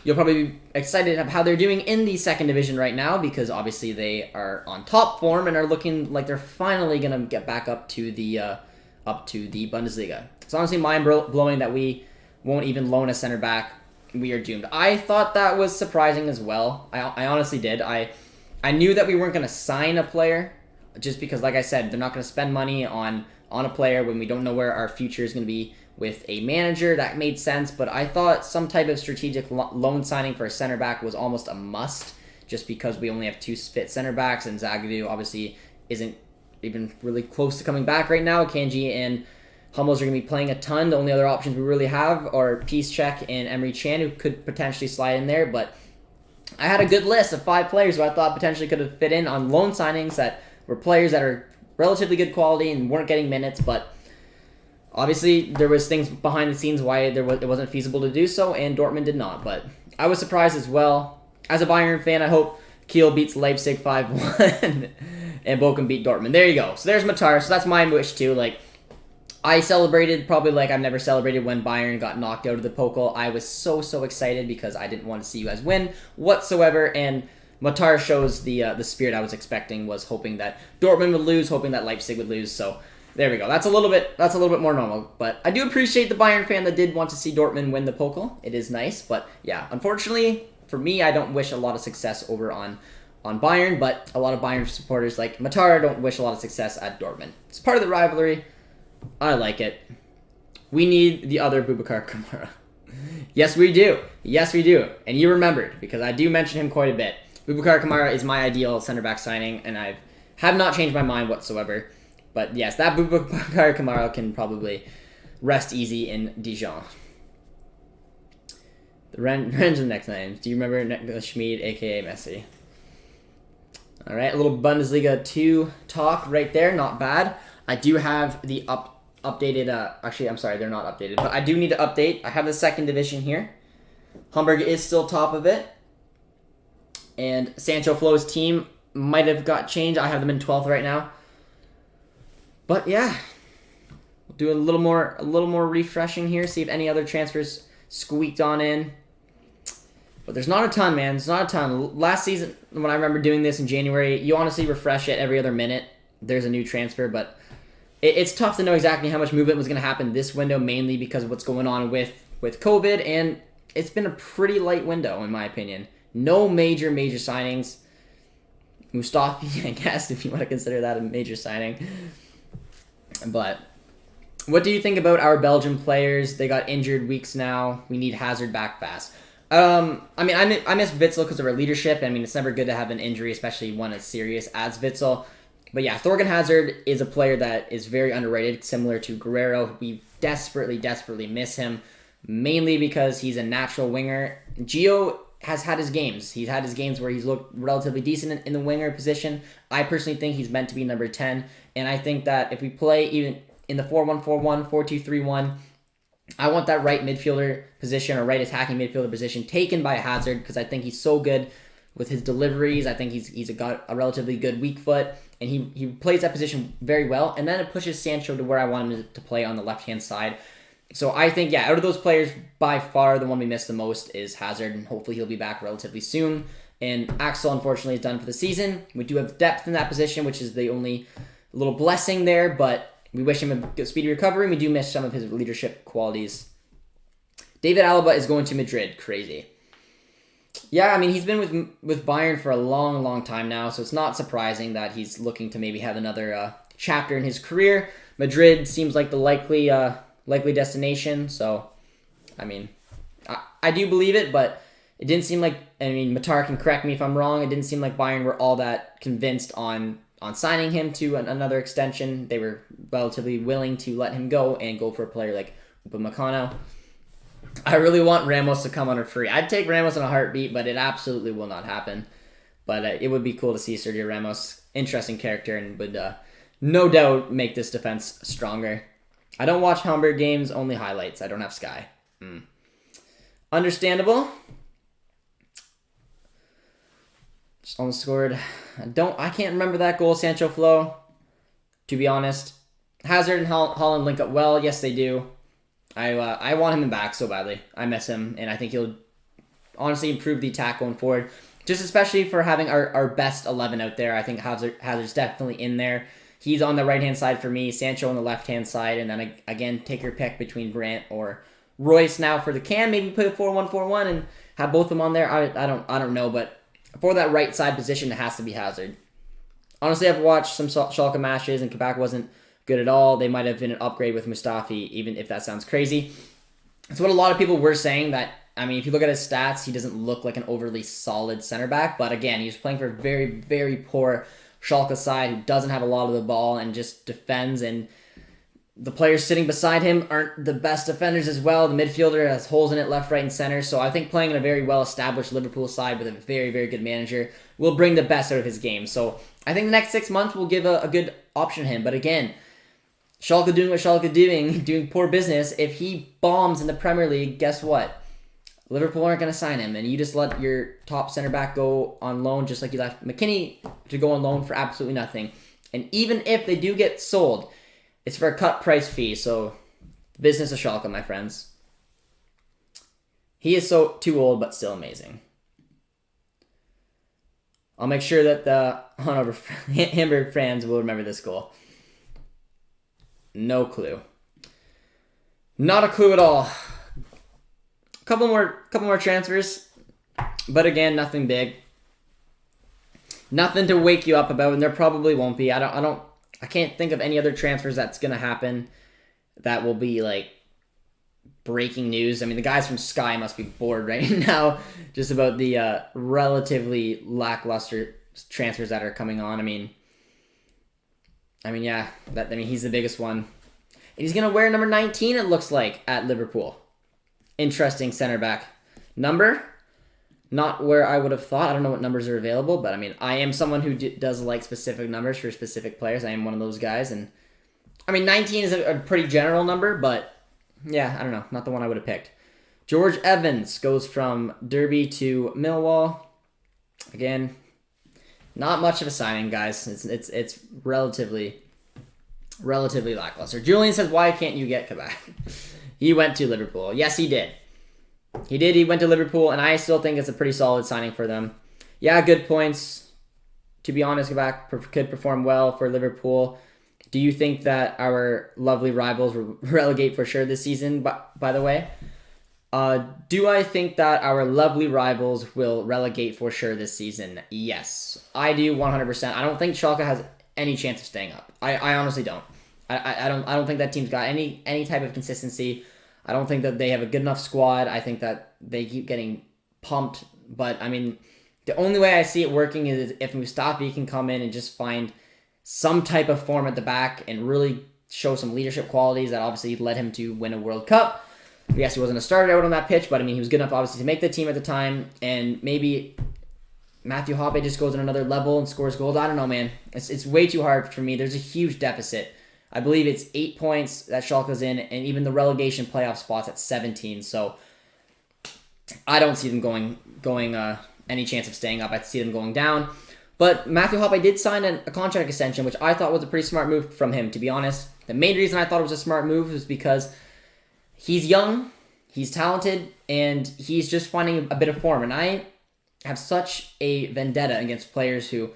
A: you'll probably be excited at how they're doing in the second division right now, because obviously they are on top form and are looking like they're finally going to get back up to the Bundesliga. It's honestly mind-blowing that we won't even loan a center back. We are doomed. I thought that was surprising as well. I honestly did. I knew that we weren't going to sign a player, just because, like I said, they're not going to spend money on a player when we don't know where our future is going to be with a manager. That made sense, but I thought some type of strategic loan signing for a center back was almost a must, just because we only have 2 fit center backs, and Zagadou obviously isn't even really close to coming back right now. Kanji and Hummels are going to be playing a ton. The only other options we really have are Piszczek and Emre Can, who could potentially slide in there, but I had a good list of 5 players who I thought potentially could have fit in on loan signings that were players that are relatively good quality and weren't getting minutes, but obviously there was things behind the scenes why it wasn't feasible to do so, and Dortmund did not. But I was surprised as well. As a Bayern fan, I hope Kiel beats Leipzig 5-1 and Bochum beat Dortmund. There you go. So there's Matar. So that's my wish too. Like, I celebrated probably like I've never celebrated when Bayern got knocked out of the Pokal. I was so excited because I didn't want to see you guys win whatsoever, and Matar shows the spirit I was expecting, was hoping that Dortmund would lose, hoping that Leipzig would lose. So there we go. That's a little bit more normal. But I do appreciate the Bayern fan that did want to see Dortmund win the Pokal. It is nice. But yeah, unfortunately for me, I don't wish a lot of success over on Bayern, but a lot of Bayern supporters like Matar don't wish a lot of success at Dortmund. It's part of the rivalry. I like it. We need the other Aboubakar Kamara. Yes, we do. Yes, we do. And you remembered, because I do mention him quite a bit. Aboubakar Kamara is my ideal center back signing, and I have not changed my mind whatsoever. But yes, that Aboubakar Kamara can probably rest easy in Dijon. The Ren's the next names. Do you remember Nicolas Schmid, a.k.a. Messi? All right, a little Bundesliga 2 talk right there. Not bad. I do have the updated... actually, I'm sorry, they're not updated. But I do need to update. I have the second division here. Hamburg is still top of it. And Sancho Flo's team might have got changed. I have them in 12th right now. But yeah, we'll do a little more refreshing here. See if any other transfers squeaked on in. But there's not a ton, man. There's not a ton. Last season, when I remember doing this in January, you honestly refresh it every other minute. There's a new transfer, but it's tough to know exactly how much movement was going to happen this window, mainly because of what's going on with COVID, and it's been a pretty light window, in my opinion. No major signings. Mustafi, I guess, if you want to consider that a major signing. But what do you think about our Belgian players? They got injured weeks now. We need Hazard back fast. I miss Witsel because of our leadership. I mean, it's never good to have an injury, especially one as serious as Witsel. But yeah, Thorgan Hazard is a player that is very underrated, similar to Guerrero. We desperately miss him, mainly because he's a natural winger. Gio has had his games. He's had his games where he's looked relatively decent in the winger position. I personally think he's meant to be number 10, and I think that if we play even in the 4-1-4-1, 4-2-3-1, I want that right midfielder position or right attacking midfielder position taken by Hazard because I think he's so good with his deliveries. I think he's got a relatively good weak foot, and he plays that position very well. And then it pushes Sancho to where I want him to play on the left-hand side. So I think, yeah, out of those players, by far the one we miss the most is Hazard, and hopefully he'll be back relatively soon. And Axel, unfortunately, is done for the season. We do have depth in that position, which is the only little blessing there, but we wish him a good speedy recovery, and we do miss some of his leadership qualities. David Alaba is going to Madrid. Crazy. Yeah, I mean, he's been with Bayern for a long time now, so it's not surprising that he's looking to maybe have another chapter in his career. Madrid seems like the likely destination, so, I mean, I do believe it, but it didn't seem like, I mean, Matar can correct me if I'm wrong, it didn't seem like Bayern were all that convinced on signing him to another extension. They were relatively willing to let him go and go for a player like Upamecano. I really want Ramos to come on a free. I'd take Ramos in a heartbeat, but it absolutely will not happen. But it would be cool to see Sergio Ramos. Interesting character and would no doubt make this defense stronger. I don't watch Hamburg games, only highlights. I don't have Sky. Understandable. Just almost scored. I can't remember that goal, Sancho Flo, to be honest. Hazard and Holland link up well. Yes, they do. I want him back so badly. I miss him, and I think he'll honestly improve the attack going forward. Just especially for having our best 11 out there. I think Hazard's definitely in there. He's on the right-hand side for me, Sancho on the left-hand side, and then again, take your pick between Brandt or Royce now for the cam. Maybe put a 4-1-4-1 and have both of them on there. I don't know, but for that right side position, it has to be Hazard. Honestly, I've watched some Schalke matches, and Kabak wasn't good at all. They might have been an upgrade with Mustafi, even if that sounds crazy. It's what a lot of people were saying that, I mean, if you look at his stats, he doesn't look like an overly solid center back. But again, he's playing for a very, very poor Schalke side who doesn't have a lot of the ball and just defends. And the players sitting beside him aren't the best defenders as well. The midfielder has holes in it left, right, and center. So I think playing in a very well-established Liverpool side with a very, very good manager will bring the best out of his game. So I think the next 6 months will give a good option to him. But again, Schalke doing what Schalke doing poor business. If he bombs in the Premier League, guess what? Liverpool aren't going to sign him, and you just let your top center back go on loan, just like you left McKinney to go on loan for absolutely nothing. And even if they do get sold, it's for a cut price fee. So, business of Schalke, my friends. He is too old, but still amazing. I'll make sure that the Hamburg fans will remember this goal. No clue. Not a clue at all. Couple more transfers, but again, nothing big. Nothing to wake you up about, and there probably won't be. I can't think of any other transfers that's gonna happen that will be like breaking news. I mean, the guys from Sky must be bored right now just about the relatively lackluster transfers that are coming on. I mean, yeah, he's the biggest one. he's going to wear number 19, it looks like, at Liverpool. Interesting center back number. Not where I would have thought. I don't know what numbers are available, but I mean, I am someone who does like specific numbers for specific players. I am one of those guys, and I mean, 19 is a pretty general number, but yeah, I don't know. Not the one I would have picked. George Evans goes from Derby to Millwall. Again, not much of a signing, guys. It's relatively lackluster. Julian says, why can't you get Kabak? He went to Liverpool. Yes, he did. He went to Liverpool, and I still think it's a pretty solid signing for them. Yeah, good points. To be honest, Kabak could perform well for Liverpool. Do you think that our lovely rivals will relegate for sure this season, by the way? Do I think that our lovely rivals will relegate for sure this season? Yes. I do 100%. I don't think Schalke has any chance of staying up. I honestly don't. I don't think that team's got any type of consistency. I don't think that they have a good enough squad. I think that they keep getting pumped. But, I mean, the only way I see it working is if Mustafi can come in and just find some type of form at the back and really show some leadership qualities that obviously led him to win a World Cup. Yes, he wasn't a starter out on that pitch, but, I mean, he was good enough, obviously, to make the team at the time. And maybe Matthew Hoppe just goes on another level and scores goals. I don't know, man. It's way too hard for me. There's a huge deficit. I believe it's 8 points that Schalke's in, and even the relegation playoff spots at 17. So I don't see them going any chance of staying up. I see them going down. But Matthew Hoppe did sign a contract extension, which I thought was a pretty smart move from him, to be honest. The main reason I thought it was a smart move was because he's young, he's talented, and he's just finding a bit of form. And I have such a vendetta against players who,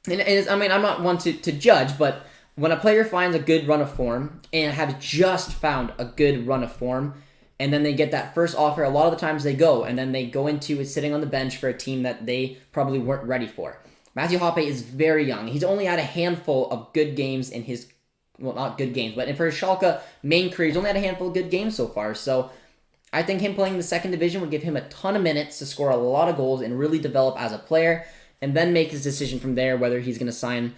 A: I mean, I'm not one to judge, but when a player finds a good run of form and have just found a good run of form, and then they get that first offer, a lot of the times they go, and then they go into sitting on the bench for a team that they probably weren't ready for. Matthew Hoppe is very young. He's only had a handful of good games in his, well, not good games, but for his Schalke main career, he's only had a handful of good games so far. So I think him playing in the second division would give him a ton of minutes to score a lot of goals and really develop as a player, and then make his decision from there whether he's going to sign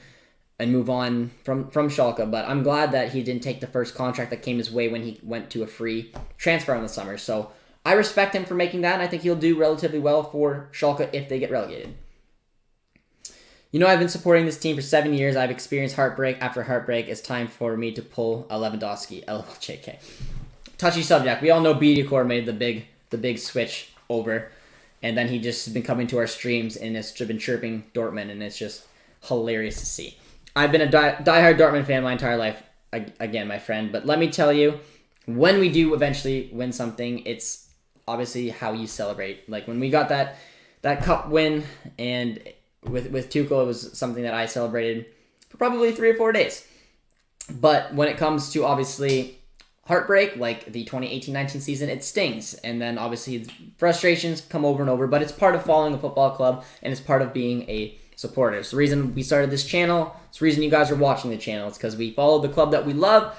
A: and move on from Schalke. But I'm glad that he didn't take the first contract that came his way when he went to a free transfer in the summer. So I respect him for making that, and I think he'll do relatively well for Schalke if they get relegated. You know, I've been supporting this team for 7 years. I've experienced heartbreak after heartbreak. It's time for me to pull a Lewandowski. LLJK. Touchy subject. We all know Bediakor made the big switch over, and then he just has been coming to our streams and has been chirping Dortmund, and it's just hilarious to see. I've been a diehard Dortmund fan my entire life, again, my friend. But let me tell you, when we do eventually win something, it's obviously how you celebrate. Like when we got that cup win, and with Tuchel, it was something that I celebrated for probably 3 or 4 days. But when it comes to obviously heartbreak, like the 2018-19 season, it stings. And then obviously frustrations come over and over, but it's part of following a football club, and it's part of being a supporter. It's the reason we started this channel. It's the reason you guys are watching the channel. It's because we follow the club that we love.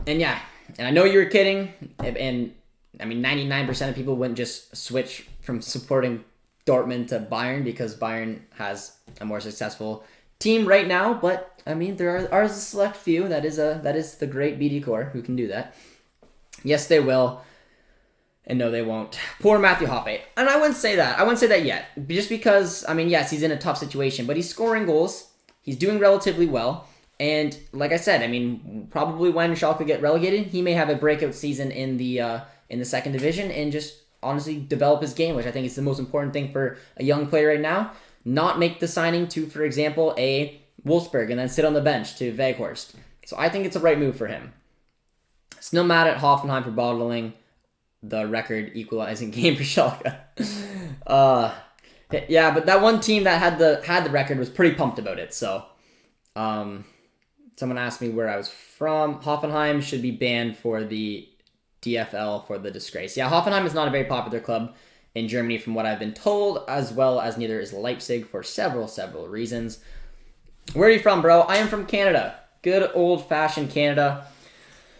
A: And yeah, and I know you were kidding. And I mean, 99% of people wouldn't just switch from supporting Dortmund to Bayern because Bayern has a more successful team right now. But I mean, there are a select few. That is the great Bediakor who can do that. Yes, they will. And no, they won't. Poor Matthew Hoppe. And I wouldn't say that. I wouldn't say that yet. Just because, I mean, yes, he's in a tough situation, but he's scoring goals. He's doing relatively well. And like I said, I mean, probably when Schalke get relegated, he may have a breakout season in the second division and just honestly develop his game, which I think is the most important thing for a young player right now. Not make the signing to, for example, a Wolfsburg and then sit on the bench to Weghorst. So I think it's a right move for him. Still mad at Hoffenheim for bottling the record equalizing game for Schalke. Yeah, but that one team that had the record was pretty pumped about it. So, someone asked me where I was from. Hoffenheim should be banned for the DFL for the disgrace. Yeah, Hoffenheim is not a very popular club in Germany from what I've been told, as well as neither is Leipzig for several reasons. Where are you from, bro? I am from Canada. Good old-fashioned Canada.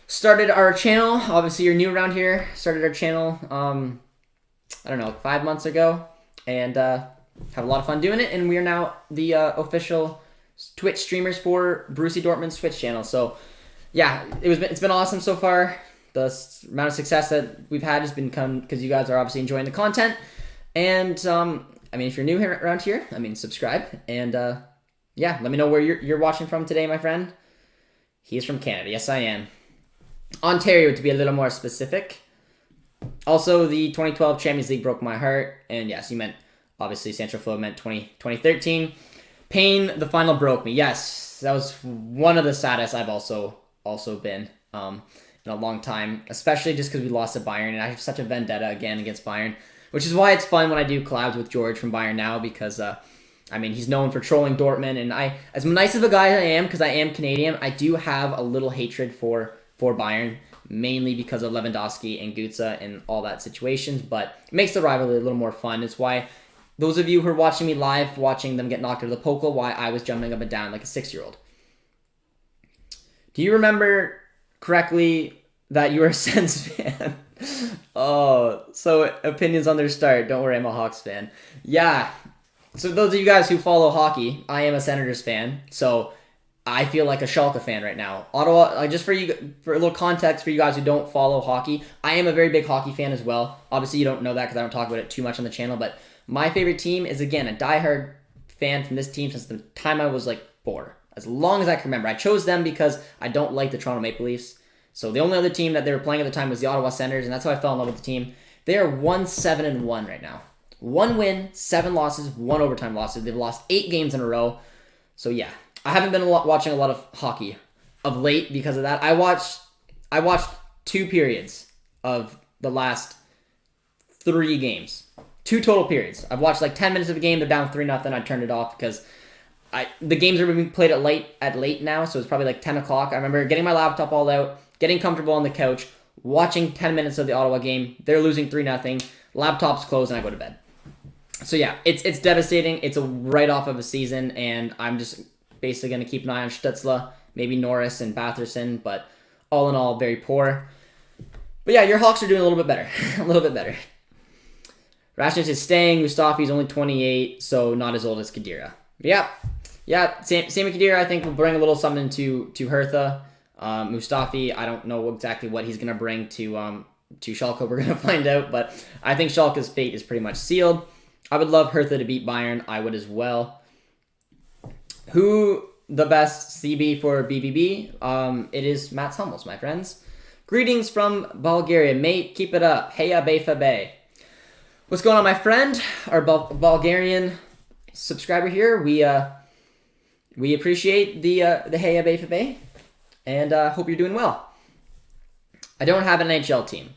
A: Started our channel. Obviously, you're new around here. Started our channel, I don't know, 5 months ago. And have a lot of fun doing it. And we are now the official Twitch streamers for Borussia Dortmund's Twitch channel. So yeah, it's been awesome so far. The amount of success that we've had has been come because you guys are obviously enjoying the content. And I mean, if you're new here around here, I mean, subscribe and yeah, let me know where you're watching from today, my friend. He's from Canada. Yes, I am. Ontario, to be a little more specific. Also, the 2012 Champions League broke my heart. And yes, you meant, obviously, Central Flow meant 2013. Pain, the final broke me. Yes, that was one of the saddest I've also been in a long time. Especially just because we lost to Bayern. And I have such a vendetta again against Bayern. Which is why it's fun when I do collabs with George from Bayern now. Because, I mean, he's known for trolling Dortmund. And as nice of a guy as I am, because I am Canadian, I do have a little hatred for Bayern, mainly because of Lewandowski and Götze and all that situations, but it makes the rivalry a little more fun. It's why those of you who are watching me live, watching them get knocked out of the Pokal, why I was jumping up and down like a 6-year-old. Do you remember correctly that you were a Sens fan? Oh, so opinions on their start. Don't worry, I'm a Hawks fan. Yeah, so those of you guys who follow hockey, I am a Senators fan, so I feel like a Schalke fan right now. Ottawa, just for a little context for you guys who don't follow hockey, I am a very big hockey fan as well. Obviously, you don't know that because I don't talk about it too much on the channel, but my favorite team is, again, a diehard fan from this team since the time I was like 4. As long as I can remember. I chose them because I don't like the Toronto Maple Leafs. So the only other team that they were playing at the time was the Ottawa Senators, and that's how I fell in love with the team. They are 1-7-1 right now. 1 win, 7 losses, 1 overtime losses. They've lost 8 games in a row. So yeah. I haven't been watching a lot of hockey of late because of that. I watched 2 periods of the last 3 games. 2 total periods. I've watched like 10 minutes of the game. They're down 3-0. I turned it off because the games are being played at late now, so it's probably like 10 o'clock. I remember getting my laptop all out, getting comfortable on the couch, watching 10 minutes of the Ottawa game. They're losing 3-0. Laptop's closed, and I go to bed. So yeah, it's devastating. It's a write-off of a season, and I'm just basically going to keep an eye on Stützle, maybe Norris and Batherson, but all in all, very poor. But yeah, your Hawks are doing a little bit better. A little bit better. Rashnich is staying. Mustafi's only 28, so not as old as Khedira. Yeah, same with Khedira. I think will bring a little something to Hertha. Mustafi, I don't know exactly what he's going to bring to Schalke. We're going to find out, but I think Schalke's fate is pretty much sealed. I would love Hertha to beat Bayern. I would as well. Who the best CB for BBB? It is Mats Hummels, my friends. Greetings from Bulgaria, mate. Keep it up. Heya Befa Bay. What's going on, my friend? Our Bulgarian subscriber here. We appreciate the Heya Befa Bay, and hope you're doing well. I don't have an NHL team.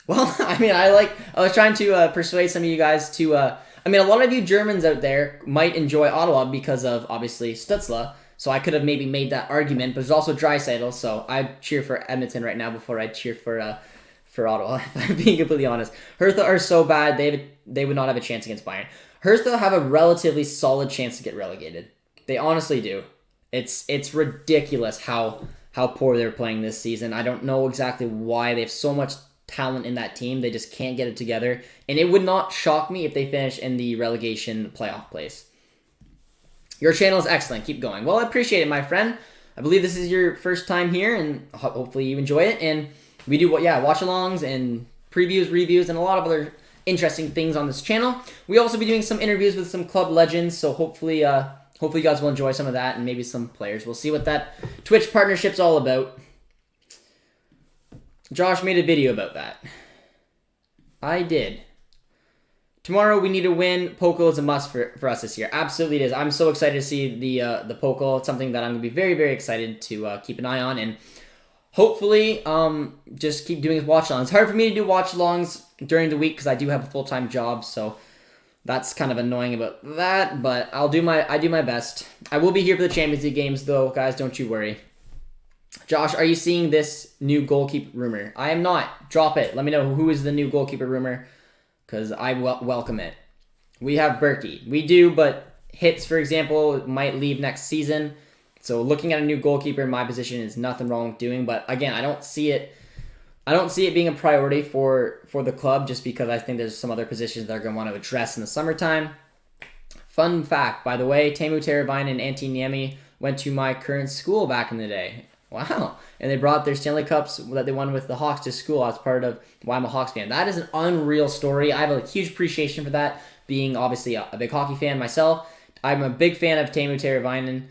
A: Well, I mean, I was trying to persuade some of you guys to. I mean, a lot of you Germans out there might enjoy Ottawa because of, obviously, Stützle. So I could have maybe made that argument, but there's also Draisaitl, so I'd cheer for Edmonton right now before I'd cheer for Ottawa, if I'm being completely honest. Hertha are so bad, they would not have a chance against Bayern. Hertha have a relatively solid chance to get relegated. They honestly do. It's ridiculous how poor they're playing this season. I don't know exactly why. They have so much talent in that team. They just can't get it together. And it would not shock me if they finish in the relegation playoff place. Your channel is excellent. Keep going. Well, I appreciate it, my friend. I believe this is your first time here, and hopefully you enjoy it. And we do watch-alongs and previews, reviews, and a lot of other interesting things on this channel. We also be doing some interviews with some club legends, so hopefully you guys will enjoy some of that and maybe some players. We'll see what that Twitch partnership's all about. Josh made a video about that. I did. Tomorrow we need to win. Pokal is a must for us this year. Absolutely it is. I'm so excited to see the Pokal. It's something that I'm going to be very, very excited to keep an eye on. And hopefully just keep doing watch-alongs. It's hard for me to do watch-alongs during the week because I do have a full-time job. So that's kind of annoying about that. But I do my best. I will be here for the Champions League games though, guys. Don't you worry. Josh, are you seeing this new goalkeeper rumor? I am not. Drop it. Let me know who is the new goalkeeper rumor, because I welcome it. We have Berkey. We do, but Hitz, for example, might leave next season. So looking at a new goalkeeper in my position is nothing wrong with doing. But again, I don't see it being a priority for the club, just because I think there's some other positions that are going to want to address in the summertime. Fun fact, by the way, Teemu Teravainen and Antti Niemi went to my current school back in the day. Wow. And they brought their Stanley Cups that they won with the Hawks to school as part of why I'm a Hawks fan. That is an unreal story. I have a huge appreciation for that, being obviously a big hockey fan myself. I'm a big fan of Teemu Teravainen,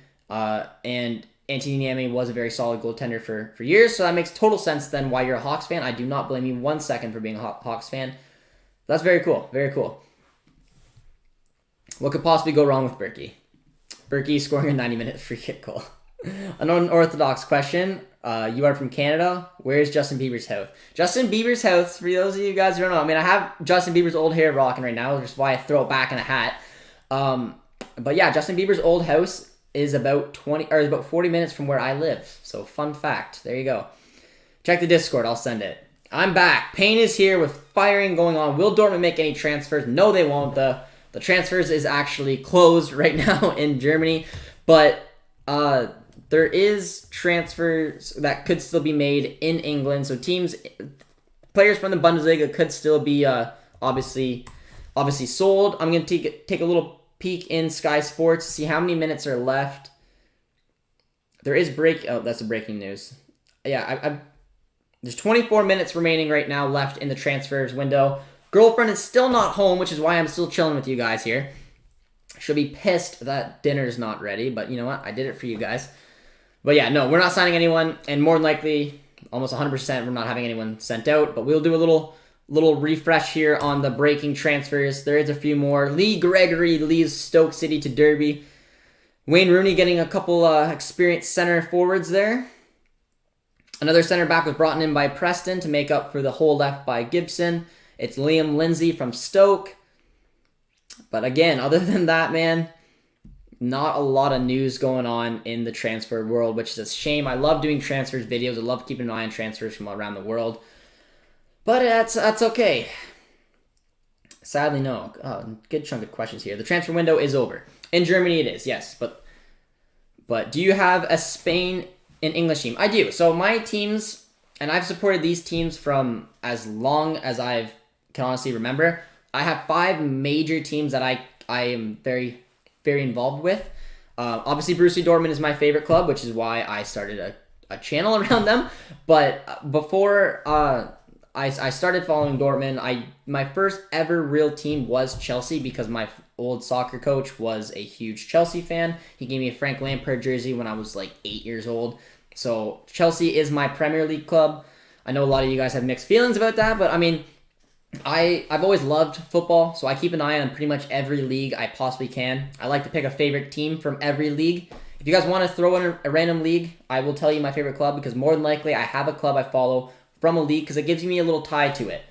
A: and Antoni Niemi was a very solid goaltender for years, so that makes total sense then why you're a Hawks fan. I do not blame you 1 second for being a Hawks fan. That's very cool. Very cool. What could possibly go wrong with Berkey? Berkey scoring a 90-minute free kick goal. An unorthodox question. You are from Canada. Where's Justin Bieber's house? Justin Bieber's house, for those of you guys who don't know, I mean, I have Justin Bieber's old hair rocking right now, which is why I throw it back in a hat. But yeah, Justin Bieber's old house is about 40 minutes from where I live. So fun fact. There you go. Check the Discord. I'll send it. I'm back. Payne is here with firing going on. Will Dortmund make any transfers? No, they won't. The transfers is actually closed right now in Germany, but there is transfers that could still be made in England. So players from the Bundesliga could still be obviously sold. I'm going to take a little peek in Sky Sports to see how many minutes are left. There is that's a breaking news. Yeah, there's 24 minutes remaining right now left in the transfers window. Girlfriend is still not home, which is why I'm still chilling with you guys here. She'll be pissed that dinner's not ready, but you know what? I did it for you guys. But yeah, no, we're not signing anyone, and more than likely, almost 100%, we're not having anyone sent out. But we'll do a little refresh here on the breaking transfers. There is a few more. Lee Gregory leaves Stoke City to Derby. Wayne Rooney getting a couple experienced center forwards there. Another center back was brought in by Preston to make up for the hole left by Gibson. It's Liam Lindsay from Stoke. But again, other than that, man, not a lot of news going on in the transfer world, which is a shame. I love doing transfers videos. I love keeping an eye on transfers from around the world. But that's okay. Sadly, no. Oh, good chunk of questions here. The transfer window is over. In Germany it is, yes. But do you have a Spain and English team? I do. So my teams, and I've supported these teams from as long as I can honestly remember. I have 5 major teams that I am very, very involved with. Obviously, Borussia Dortmund is my favorite club, which is why I started a channel around them. But before I started following Dortmund, my first ever real team was Chelsea because my old soccer coach was a huge Chelsea fan. He gave me a Frank Lampard jersey when I was like 8 years old. So Chelsea is my Premier League club. I know a lot of you guys have mixed feelings about that, but I mean, I've always loved football, so I keep an eye on pretty much every league I possibly can. I like to pick a favorite team from every league. If you guys want to throw in a random league, I will tell you my favorite club because more than likely I have a club I follow from a league because it gives me a little tie to it.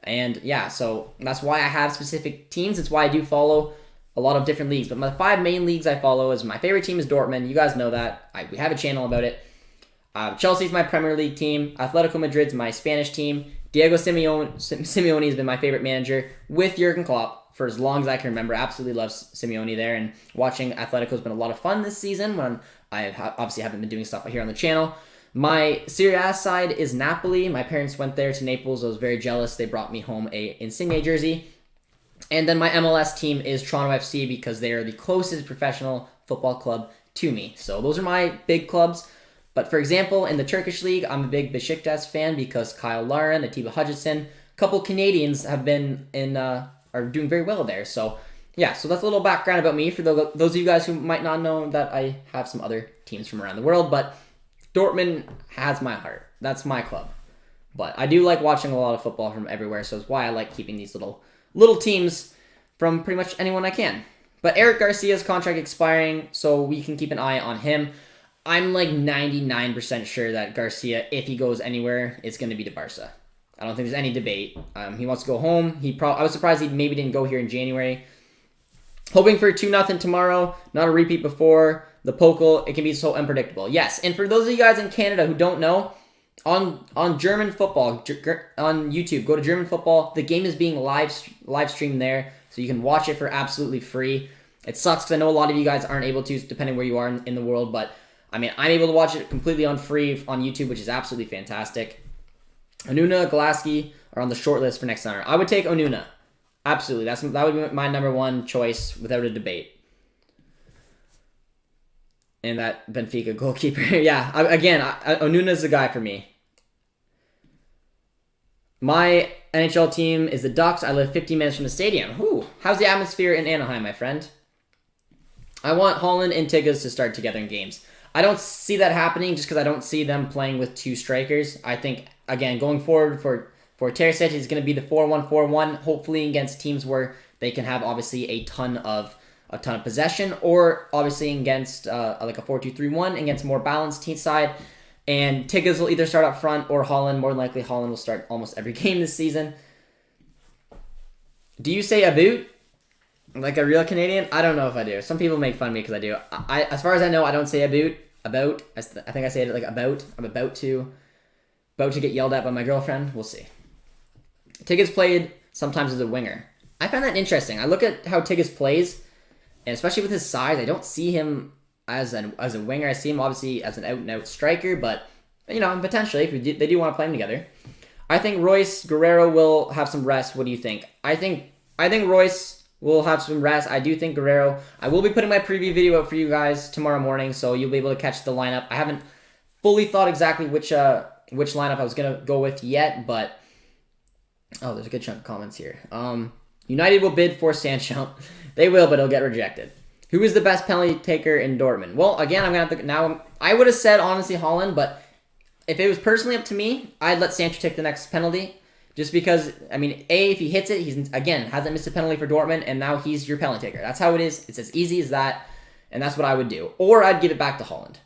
A: And yeah, so that's why I have specific teams. It's why I do follow a lot of different leagues. But my 5 main leagues I follow is my favorite team is Dortmund. You guys know that. We have a channel about it. Chelsea's my Premier League team. Atletico Madrid's my Spanish team. Diego Simeone has been my favorite manager with Jurgen Klopp for as long as I can remember. Absolutely love Simeone there. And watching Atletico has been a lot of fun this season when I obviously haven't been doing stuff here on the channel. My Serie A side is Napoli. My parents went there to Naples. I was very jealous. They brought me home a Insigne jersey. And then my MLS team is Toronto FC because they are the closest professional football club to me. So those are my big clubs. But for example, in the Turkish league, I'm a big Besiktas fan because Kyle Larin, Atiba Hutchinson, a couple Canadians have been are doing very well there. So yeah, so that's a little background about me for those of you guys who might not know that I have some other teams from around the world. But Dortmund has my heart. That's my club. But I do like watching a lot of football from everywhere, so it's why I like keeping these little teams from pretty much anyone I can. But Eric Garcia's contract expiring, so we can keep an eye on him. I'm like 99% sure that Garcia, if he goes anywhere, it's going to be to Barca. I don't think there's any debate. He wants to go home. I was surprised he maybe didn't go here in January. Hoping for 2-0 tomorrow. Not a repeat before. The Pokal, it can be so unpredictable. Yes, and for those of you guys in Canada who don't know, on German football, on YouTube, go to German football. The game is being live streamed there, so you can watch it for absolutely free. It sucks because I know a lot of you guys aren't able to, depending where you are in the world, but I mean, I'm able to watch it completely on free on YouTube, which is absolutely fantastic. Onuna, Glasky are on the short list for next summer. I would take Onuna. Absolutely. That would be my number one choice without a debate. And that Benfica goalkeeper. Yeah, again, Onuna's the guy for me. My NHL team is the Ducks. I live 15 minutes from the stadium. Ooh, how's the atmosphere in Anaheim, my friend? I want Holland and Tigges to start together in games. I don't see that happening just because I don't see them playing with two strikers. I think, again, going forward for Terzic, is going to be the 4-1-4-1, hopefully against teams where they can have, obviously, a ton of possession, or, obviously, against like a 4-2-3-1, against a more balanced team side. And Tigges will either start up front or Holland. More than likely, Holland will start almost every game this season. Do you say about? Like a real Canadian? I don't know if I do. Some people make fun of me because I do. As far as I know, I don't say about. About. I think I say it like about. I'm about to get yelled at by my girlfriend. We'll see. Tigges played sometimes as a winger. I find that interesting. I look at how Tigges plays, and especially with his size, I don't see him as a winger. I see him obviously as an out-and-out striker, but potentially if they do want to play him together. I think Royce Guerrero will have some rest. What do you think? I think Royce will have some rest. I do think Guerrero. I will be putting my preview video out for you guys tomorrow morning, so you'll be able to catch the lineup. I haven't fully thought exactly which lineup I was gonna go with yet, but there's a good chunk of comments here. United will bid for Sancho. They will, but he'll get rejected. Who is the best penalty taker in Dortmund? Well, again, I'm gonna have to now. I would have said honestly Holland, but if it was personally up to me, I'd let Sancho take the next penalty. Just because, if he hits it, he's, again, hasn't missed a penalty for Dortmund, and now he's your penalty taker. That's how it is. It's as easy as that, and that's what I would do. Or I'd give it back to Holland.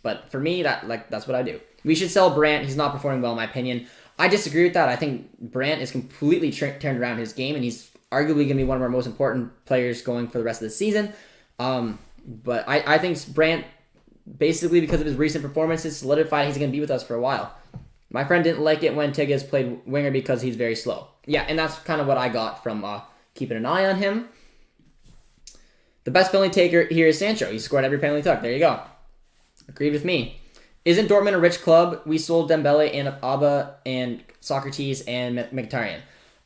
A: But for me, that's what I do. We should sell Brandt. He's not performing well, in my opinion. I disagree with that. I think Brandt is completely turned around his game, and he's arguably going to be one of our most important players going for the rest of the season. But I think Brandt, basically because of his recent performances, solidified he's going to be with us for a while. My friend didn't like it when Tigges played winger because he's very slow. Yeah, and that's kind of what I got from keeping an eye on him. The best penalty taker here is Sancho. He scored every penalty took. There you go. Agreed with me. Isn't Dortmund a rich club? We sold Dembele and Abba and Socrates and Mkhitaryan.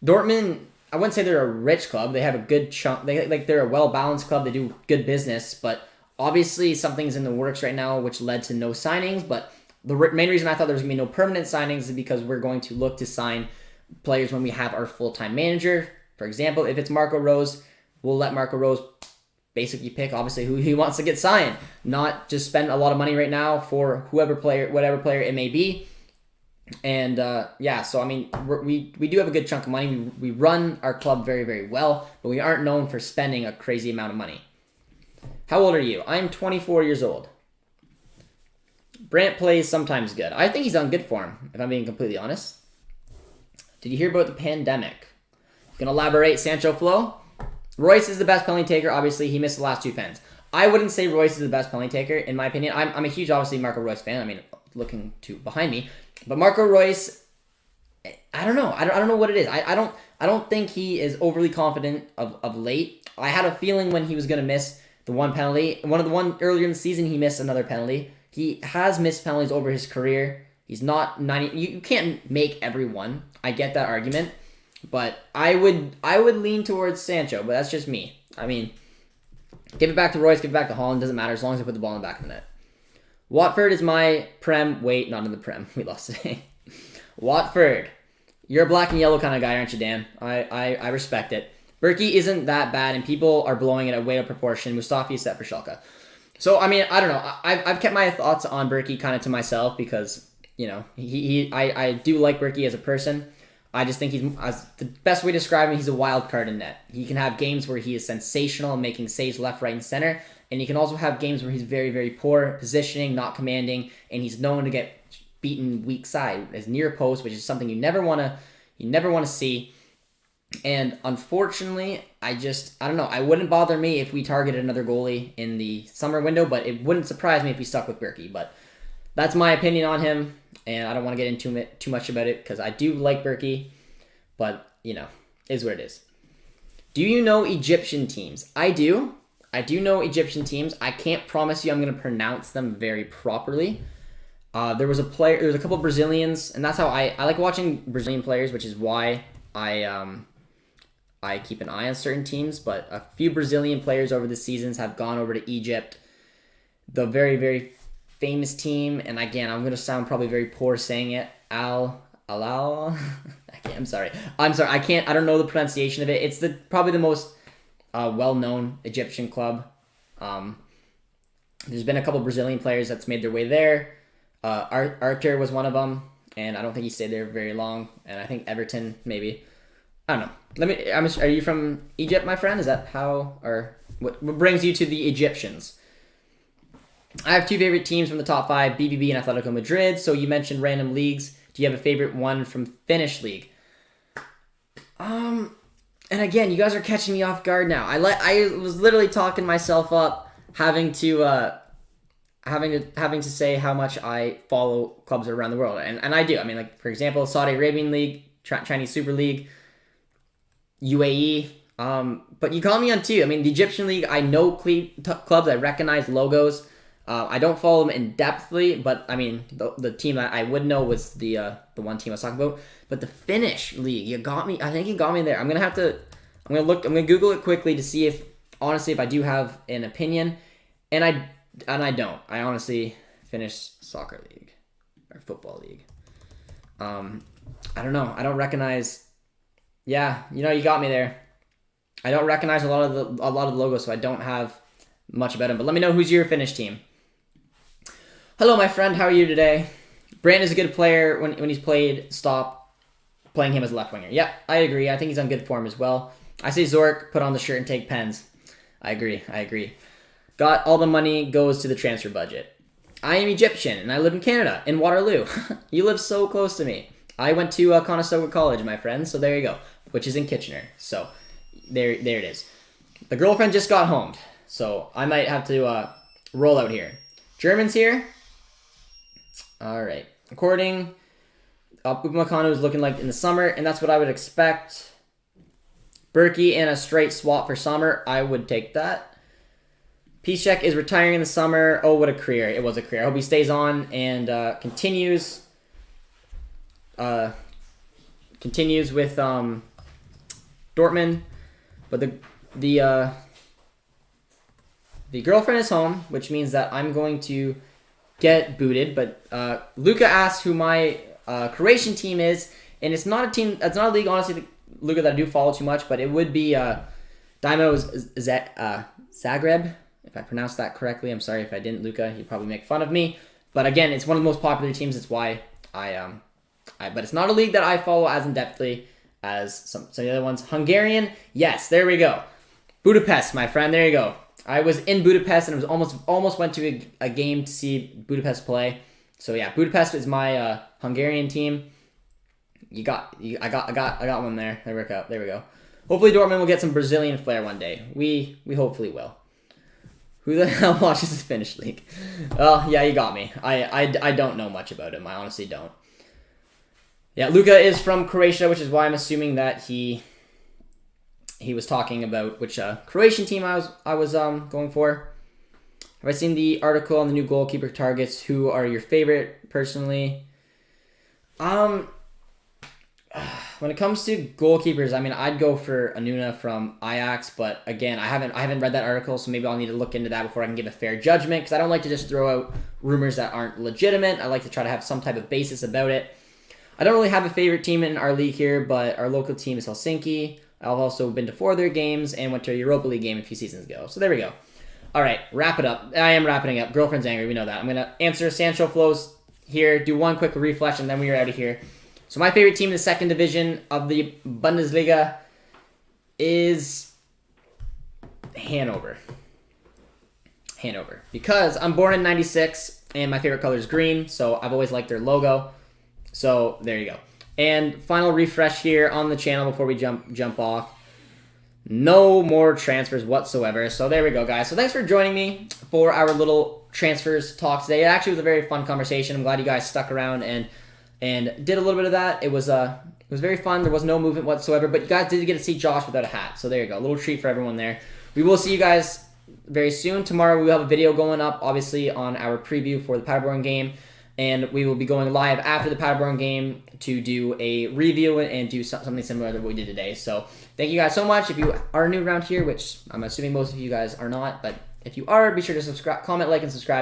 A: Dortmund, I wouldn't say they're a rich club. They have a good chunk. They're a well-balanced club. They do good business, but obviously something's in the works right now which led to no signings, but the main reason I thought there was going to be no permanent signings is because we're going to look to sign players when we have our full-time manager. For example, if it's Marco Rose, we'll let Marco Rose basically pick, obviously, who he wants to get signed. Not just spend a lot of money right now for whatever player it may be. And, we do have a good chunk of money. We run our club very, very well, but we aren't known for spending a crazy amount of money. How old are you? I'm 24 years old. Brandt plays sometimes good. I think he's on good form, if I'm being completely honest. Did you hear about the pandemic? You can elaborate, Sancho Flo? Royce is the best penalty taker. Obviously, he missed the last two pens. I wouldn't say Royce is the best penalty taker, in my opinion. I'm a huge, obviously, Marco Royce fan. Looking to behind me. But Marco Royce, I don't know. I don't know what it is. I don't think he is overly confident of late. I had a feeling when he was going to miss the one penalty. One earlier in the season, he missed another penalty. He has missed penalties over his career. He's not 90. You can't make everyone. I get that argument, but I would lean towards Sancho. But that's just me. Give it back to Royce. Give it back to Holland. Doesn't matter as long as I put the ball in the back of the net. Watford is my Prem. Wait, not in the Prem. We lost today. Watford, you're a black and yellow kind of guy, aren't you, Dan? I respect it. Berkey isn't that bad, and people are blowing it way out of proportion. Mustafi is set for Schalke. So, I don't know. I've kept my thoughts on Berkey kind of to myself because, I do like Berkey as a person. I just think the best way to describe him, he's a wild card in net. He can have games where he is sensational and making saves left, right, and center. And he can also have games where he's very, very poor positioning, not commanding, and he's known to get beaten weak side as near post, which is something you never want to see. And unfortunately, I don't know. It wouldn't bother me if we targeted another goalie in the summer window, but it wouldn't surprise me if we stuck with Berkey. But that's my opinion on him, and I don't want to get into too much about it because I do like Berkey, but, is what it is. Do you know Egyptian teams? I do. I do know Egyptian teams. I can't promise you I'm going to pronounce them very properly. There was a couple of Brazilians, and that's how I like watching Brazilian players, which is why I keep an eye on certain teams, but a few Brazilian players over the seasons have gone over to Egypt. the very, very famous team, and again, I'm going to sound probably very poor saying it, Al-Hilal. I'm sorry. I don't know the pronunciation of it. It's probably the most well-known Egyptian club. There's been a couple Brazilian players that's made their way there. Arthur was one of them, and I don't think he stayed there very long. And I think Everton, maybe. I don't know. Are you from Egypt, my friend? Is that how, or what brings you to the Egyptians? I have two favorite teams from the top 5, BBB and Atletico Madrid. So you mentioned random leagues. Do you have a favorite one from Finnish league? And again, you guys are catching me off guard now. I was literally talking myself up, having to say how much I follow clubs around the world, and I do. I mean, like for example, Saudi Arabian league, Chinese Super League, UAE. But you call me on two. I mean, the Egyptian league, I know clubs, I recognize logos. I don't follow them in depthly, but I mean, the team I would know was the one team I was talking about. But the Finnish league, you got me. I think you got me there. I'm gonna Google it quickly to see if I do have an opinion, and I don't. I honestly, Finnish soccer league or football league. I don't know. I don't recognize. Yeah, you got me there. I don't recognize a lot of the logos, so I don't have much about them. But let me know who's your Finnish team. Hello, my friend. How are you today? Brand is a good player when he's played. Stop playing him as a left winger. Yep, I agree. I think he's on good form as well. I say Zork, put on the shirt and take pens. I agree. Got all the money goes to the transfer budget. I am Egyptian and I live in Canada, in Waterloo. You live so close to me. I went to Conestoga College, my friend, so there you go, which is in Kitchener. So there it is. The girlfriend just got home, so I might have to roll out here. Germans here. All right. According, Upamecano is looking like in the summer, and that's what I would expect. Berkey and a straight swap for summer. I would take that. Piszczek is retiring in the summer. Oh, what a career. It was a career. I hope he stays on and continues with Dortmund. But the girlfriend is home, which means that I'm going to get booted. But Luca asked who my Croatian team is, and it's not a league, honestly, Luca, that I do follow too much, but it would be Dynamo Zagreb, if I pronounced that correctly. I'm sorry if I didn't, Luca. You'd probably make fun of me. But again, it's one of the most popular teams. That's why but it's not a league that I follow as in-depthly as some of the other ones. Hungarian, yes, there we go. Budapest, my friend, there you go. I was in Budapest and it was almost went to a game to see Budapest play. So yeah, Budapest is my Hungarian team. I got one there. There we go. Hopefully Dortmund will get some Brazilian flair one day. We hopefully will. Who the hell watches the Finnish league? Well, yeah, you got me. I don't know much about him. I honestly don't. Yeah, Luca is from Croatia, which is why I'm assuming that he was talking about which Croatian team I was going for. Have I seen the article on the new goalkeeper targets? Who are your favorite personally? When it comes to goalkeepers, I mean, I'd go for Anuna from Ajax, but again, I haven't read that article, so maybe I'll need to look into that before I can give a fair judgment, because I don't like to just throw out rumors that aren't legitimate. I like to try to have some type of basis about it. I don't really have a favorite team in our league here, but our local team is Helsinki. I've also been to 4 of their games and went to a Europa League game a few seasons ago. So there we go. All right, wrap it up. I am wrapping it up. Girlfriend's angry. We know that. I'm going to answer Sancho Flows here, do one quick refresh, and then we are out of here. So my favorite team in the second division of the Bundesliga is Hanover. Because I'm born in 96, and my favorite color is green, so I've always liked their logo. So there you go. And final refresh here on the channel before we jump off. No more transfers whatsoever. So there we go, guys. So thanks for joining me for our little transfers talk today. It actually was a very fun conversation. I'm glad you guys stuck around and did a little bit of that. It was very fun. There was no movement whatsoever, but you guys did get to see Josh without a hat. So there you go. A little treat for everyone there. We will see you guys very soon. Tomorrow we will have a video going up, obviously, on our preview for the Paderborn game. And we will be going live after the Paderborn game to do a review and do something similar to what we did today. So thank you guys so much. If you are new around here, which I'm assuming most of you guys are not, but If you are, be sure to subscribe, comment, like, and subscribe.